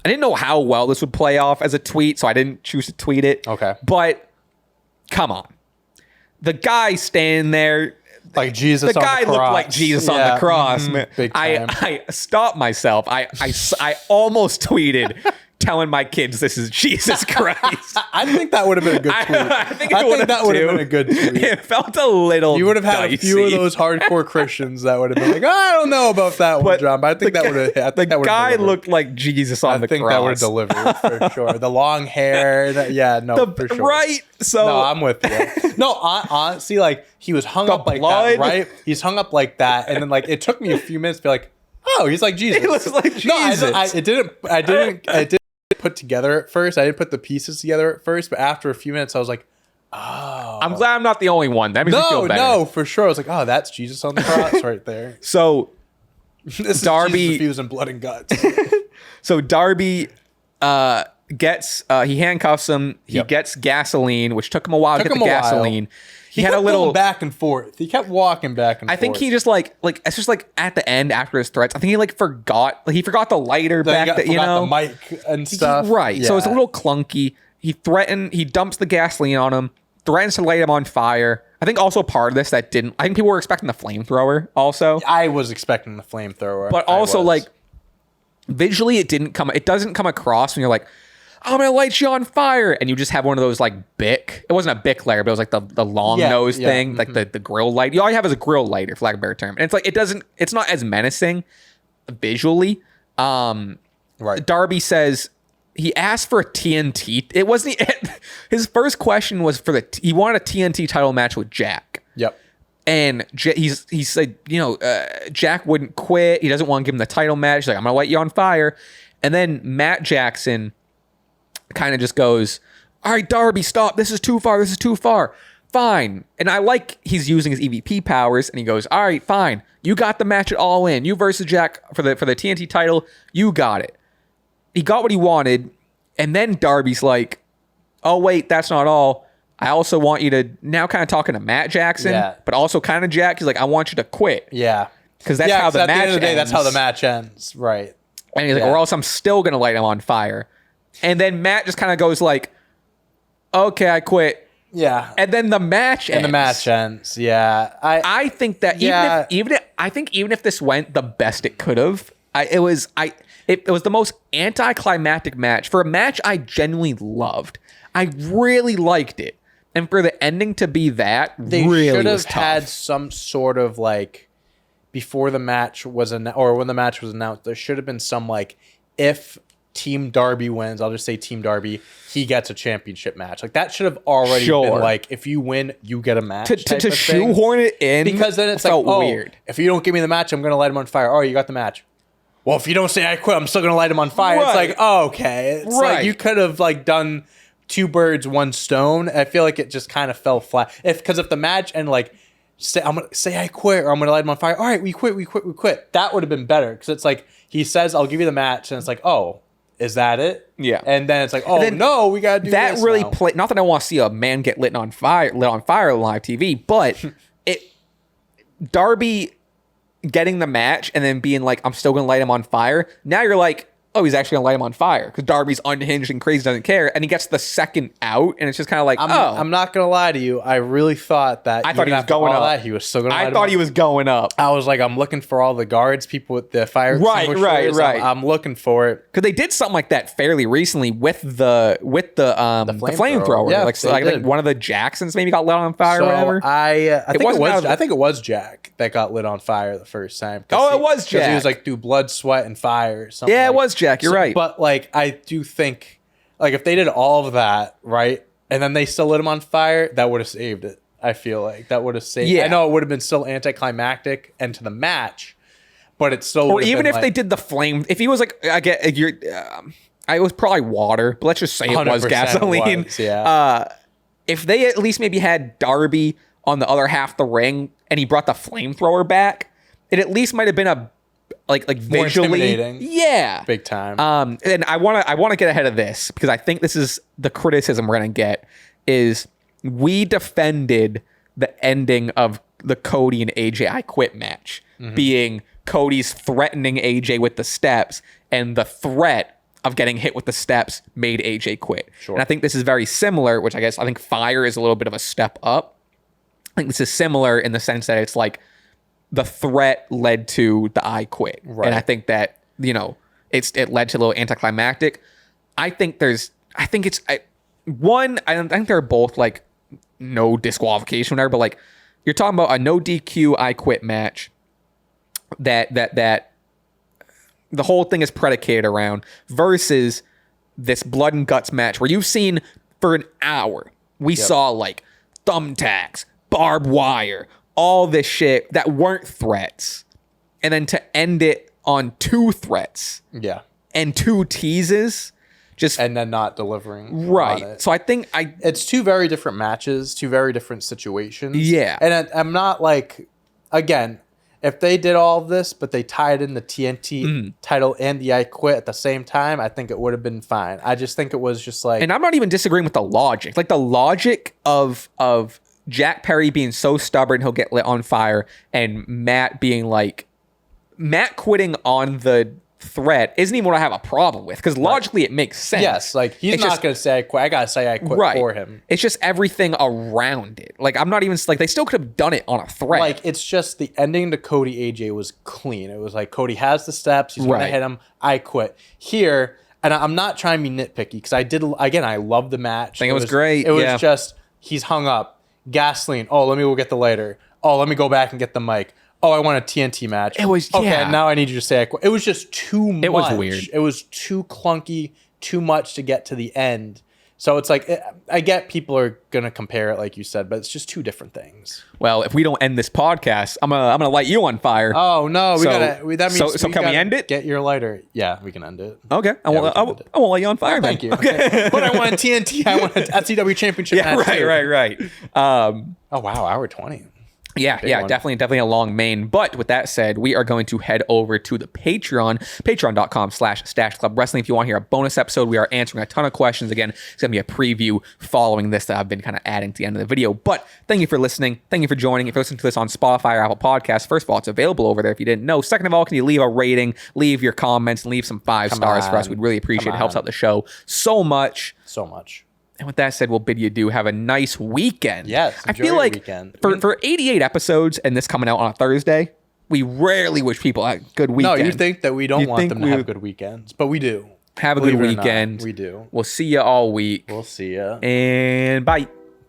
I didn't know how well this would play off as a tweet, so I didn't choose to tweet it. Okay. But come on. The guy standing there, like Jesus on the cross. The guy looked like Jesus on the cross. Big time. I stopped myself. I almost tweeted telling my kids this is Jesus Christ. I think that would have been a good tweet. I think that would have been a good tweet. It felt a little You would have had dicey. a few of those hardcore Christians that would have been like, oh, I don't know about that one, John, but I think that would have. The guy looked like Jesus on the cross. I think that would have delivered for sure. The long hair. For sure. Right? So no, I'm with you. No, honestly, like he was hung up like that, right? He's hung up like that, and then like it took me a few minutes to be like, oh, he's like Jesus. He looks like Jesus. No, I didn't put together at first. I didn't put the pieces together at first, but after a few minutes, I was like, oh. I'm glad I'm not the only one. That makes me feel better. No, for sure. I was like, oh, that's Jesus on the cross right there. So this Darby is Jesus infusing blood and guts. So Darby gets he handcuffs him. He gets gasoline, which took him a while to get the gasoline. He had a little going back and forth. He kept walking back and forth. I think he just like it's just like at the end after his threats. I think he like forgot the lighter back. The mic and stuff. Right. Yeah. So it's a little clunky. He dumps the gasoline on him. Threatens to light him on fire. I think also part of this I think people were expecting the flamethrower. Also, I was expecting the flamethrower, but also like visually it doesn't come across when you're like, I'm gonna light you on fire, and you just have one of those like Bic. It wasn't a Bic lighter, but it was like the long nose thing, like the grill light. All you have is a grill lighter, for lack of a better term. And it's like it's not as menacing visually. Right. Darby says he asked for a TNT. It wasn't his first question was he wanted a TNT title match with Jack. Yep. And he said, Jack wouldn't quit. He doesn't want to give him the title match. He's like, I'm gonna light you on fire. And then Matt Jackson kind of just goes, all right, Darby, stop. This is too far. Fine. And I like he's using his EVP powers, and he goes, all right, fine. You got the match at All In. You versus Jack for the TNT title. You got it. He got what he wanted. And then Darby's like, oh, wait, that's not all. I also want you to, now kind of talking to Matt Jackson, but also kind of Jack. He's like, I want you to quit. Yeah. Because that's how the match ends. At the end of the day, that's how the match ends. Right. And he's like, or else I'm still going to light him on fire. And then Matt just kind of goes like, okay, I quit. Yeah. And then the match ends. Yeah. I think that even if this went the best it could have, it was the most anticlimactic match for a match I genuinely loved. I really liked it. And for the ending to be that, they really should have had some sort of like before the match was or when the match was announced, there should have been some like if Team Darby wins, I'll just say Team Darby, he gets a championship match. Like that should have already been like, if you win, you get a match. To shoehorn it in, because then it's like, weird. If you don't give me the match, I'm going to light him on fire. Oh, you got the match. Well, if you don't say I quit, I'm still going to light him on fire. Right. It's like, oh, okay. It's like you could have like done two birds, one stone. I feel like it just kind of fell flat. Because if the match and like, I'm gonna say I quit or I'm gonna light him on fire. All right, we quit. That would have been better because it's like he says I'll give you the match and it's like, oh, is that it? Yeah. And then it's like, oh no, we gotta do that. This really now. Not that I want to see a man get lit on fire on live TV, but Darby getting the match and then being like, I'm still going to light him on fire. Now you're like, oh, he's actually going to light him on fire because Darby's unhinged and crazy, doesn't care. And he gets the second out. And it's just kind of like, I'm not going to lie to you. I really thought that. I thought he was going up. He was still going to I thought he was going up. I was like, I'm looking for all the guards, people with the fire extinguishers. Right. I'm looking for it. Because they did something like that fairly recently with the flamethrower. Yeah, I think one of the Jacksons maybe got lit on fire or whatever. I think it was Jack that got lit on fire the first time. It was Jack. He was like through blood, sweat, and fire. Or something it was Jack. You're right. But like, I do think, like, if they did all of that right, and then they still lit him on fire, that would have saved it. I feel like that would have saved. Yeah. I know it would have been still anticlimactic end to the match, but it still. Or even if they did the flame, if he was like, it was probably water, but let's just say it was gasoline. If they at least maybe had Darby on the other half of the ring and he brought the flamethrower back, it at least might have been a like visually, yeah, big time. And I want to get ahead of this because I think this is the criticism we're gonna get is we defended the ending of the Cody and AJ I Quit match being Cody's threatening AJ with the steps and the threat of getting hit with the steps made AJ quit. Sure. And I think this is very similar, which I think Fire is a little bit of a step up. I think this is similar in the sense that it's like the threat led to the I Quit. Right. And I think that, it led to a little anticlimactic. I think they're both like no disqualification whatever, but like you're talking about a no DQ I Quit match that the whole thing is predicated around versus this blood and guts match where you've seen for an hour, we saw like thumbtacks, barbed wire, all this shit that weren't threats. And then to end it on 2 threats. Yeah. And 2 teases. And then not delivering. Right. So I think it's 2 very different matches, 2 very different situations. Yeah. And I'm not like, again, if they did all of this, but they tied in the TNT title and the I Quit at the same time, I think it would have been fine. I just think it was just like... And I'm not even disagreeing with the logic. Like the logic of Jack Perry being so stubborn he'll get lit on fire and Matt being like... Matt quitting on the threat isn't even what I have a problem with because logically it makes sense. Yes, like he's not going to say I quit. I got to say I quit for him. It's just everything around it. Like I'm not even like they still could have done it on a threat. Like it's just the ending to Cody AJ was clean. It was like Cody has the steps. He's going to hit him. I quit here. And I'm not trying to be nitpicky because I love the match. I think it was great. It was just he's hung up. Gasoline. Oh, let me go get the lighter. Oh, let me go back and get the mic. Oh, I want a TNT match. It was, okay, now I need you to say I quit. It was just too much. It was weird. It was too clunky, too much to get to the end. So it's like, I get people are going to compare it like you said, but it's just 2 different things. Well, if we don't end this podcast, I'm gonna light you on fire. Oh, no. That means can we end it? Get your lighter. Yeah, we can end it. Okay. I won't light you on fire then. Thank you. Okay. But I want a TNT. I want a FCW championship match. Right. Oh, wow. Hour 20. Yeah, definitely a long main. But with that said, we are going to head over to the Patreon, patreon.com/Stache Club Wrestling. If you want to hear a bonus episode, we are answering a ton of questions. Again, it's going to be a preview following this that I've been kind of adding to the end of the video. But thank you for listening. Thank you for joining. If you're listening to this on Spotify or Apple Podcasts, first of all, it's available over there if you didn't know. Second of all, can you leave a rating, leave your comments, and leave some 5 stars for us? We'd really appreciate it. It helps out the show so much. And with that said, we'll bid you adieu. Have a nice weekend. Yes, I feel like for 88 episodes and this coming out on a Thursday, we rarely wish people a good weekend. No, you think that we don't want them to have good weekends, but we do. Have a good weekend. We do. We'll see you all week. We'll see you. And bye.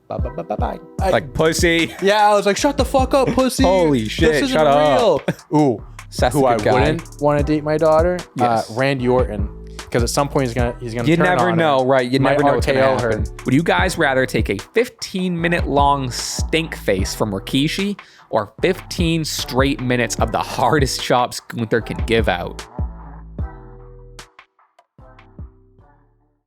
Bye. Like pussy. Yeah, I was like, shut the fuck up, pussy. Holy shit, this isn't shut real. up. Ooh, Seth's who a I good guy. wouldn't want to date my daughter? Yes. Randy Orton. Because at some point he's gonna you turn never on know, her. right? You never know what's gonna happen. her. Would you guys rather take a 15-minute long stink face from Rikishi or 15 straight minutes of the hardest chops Gunther can give out?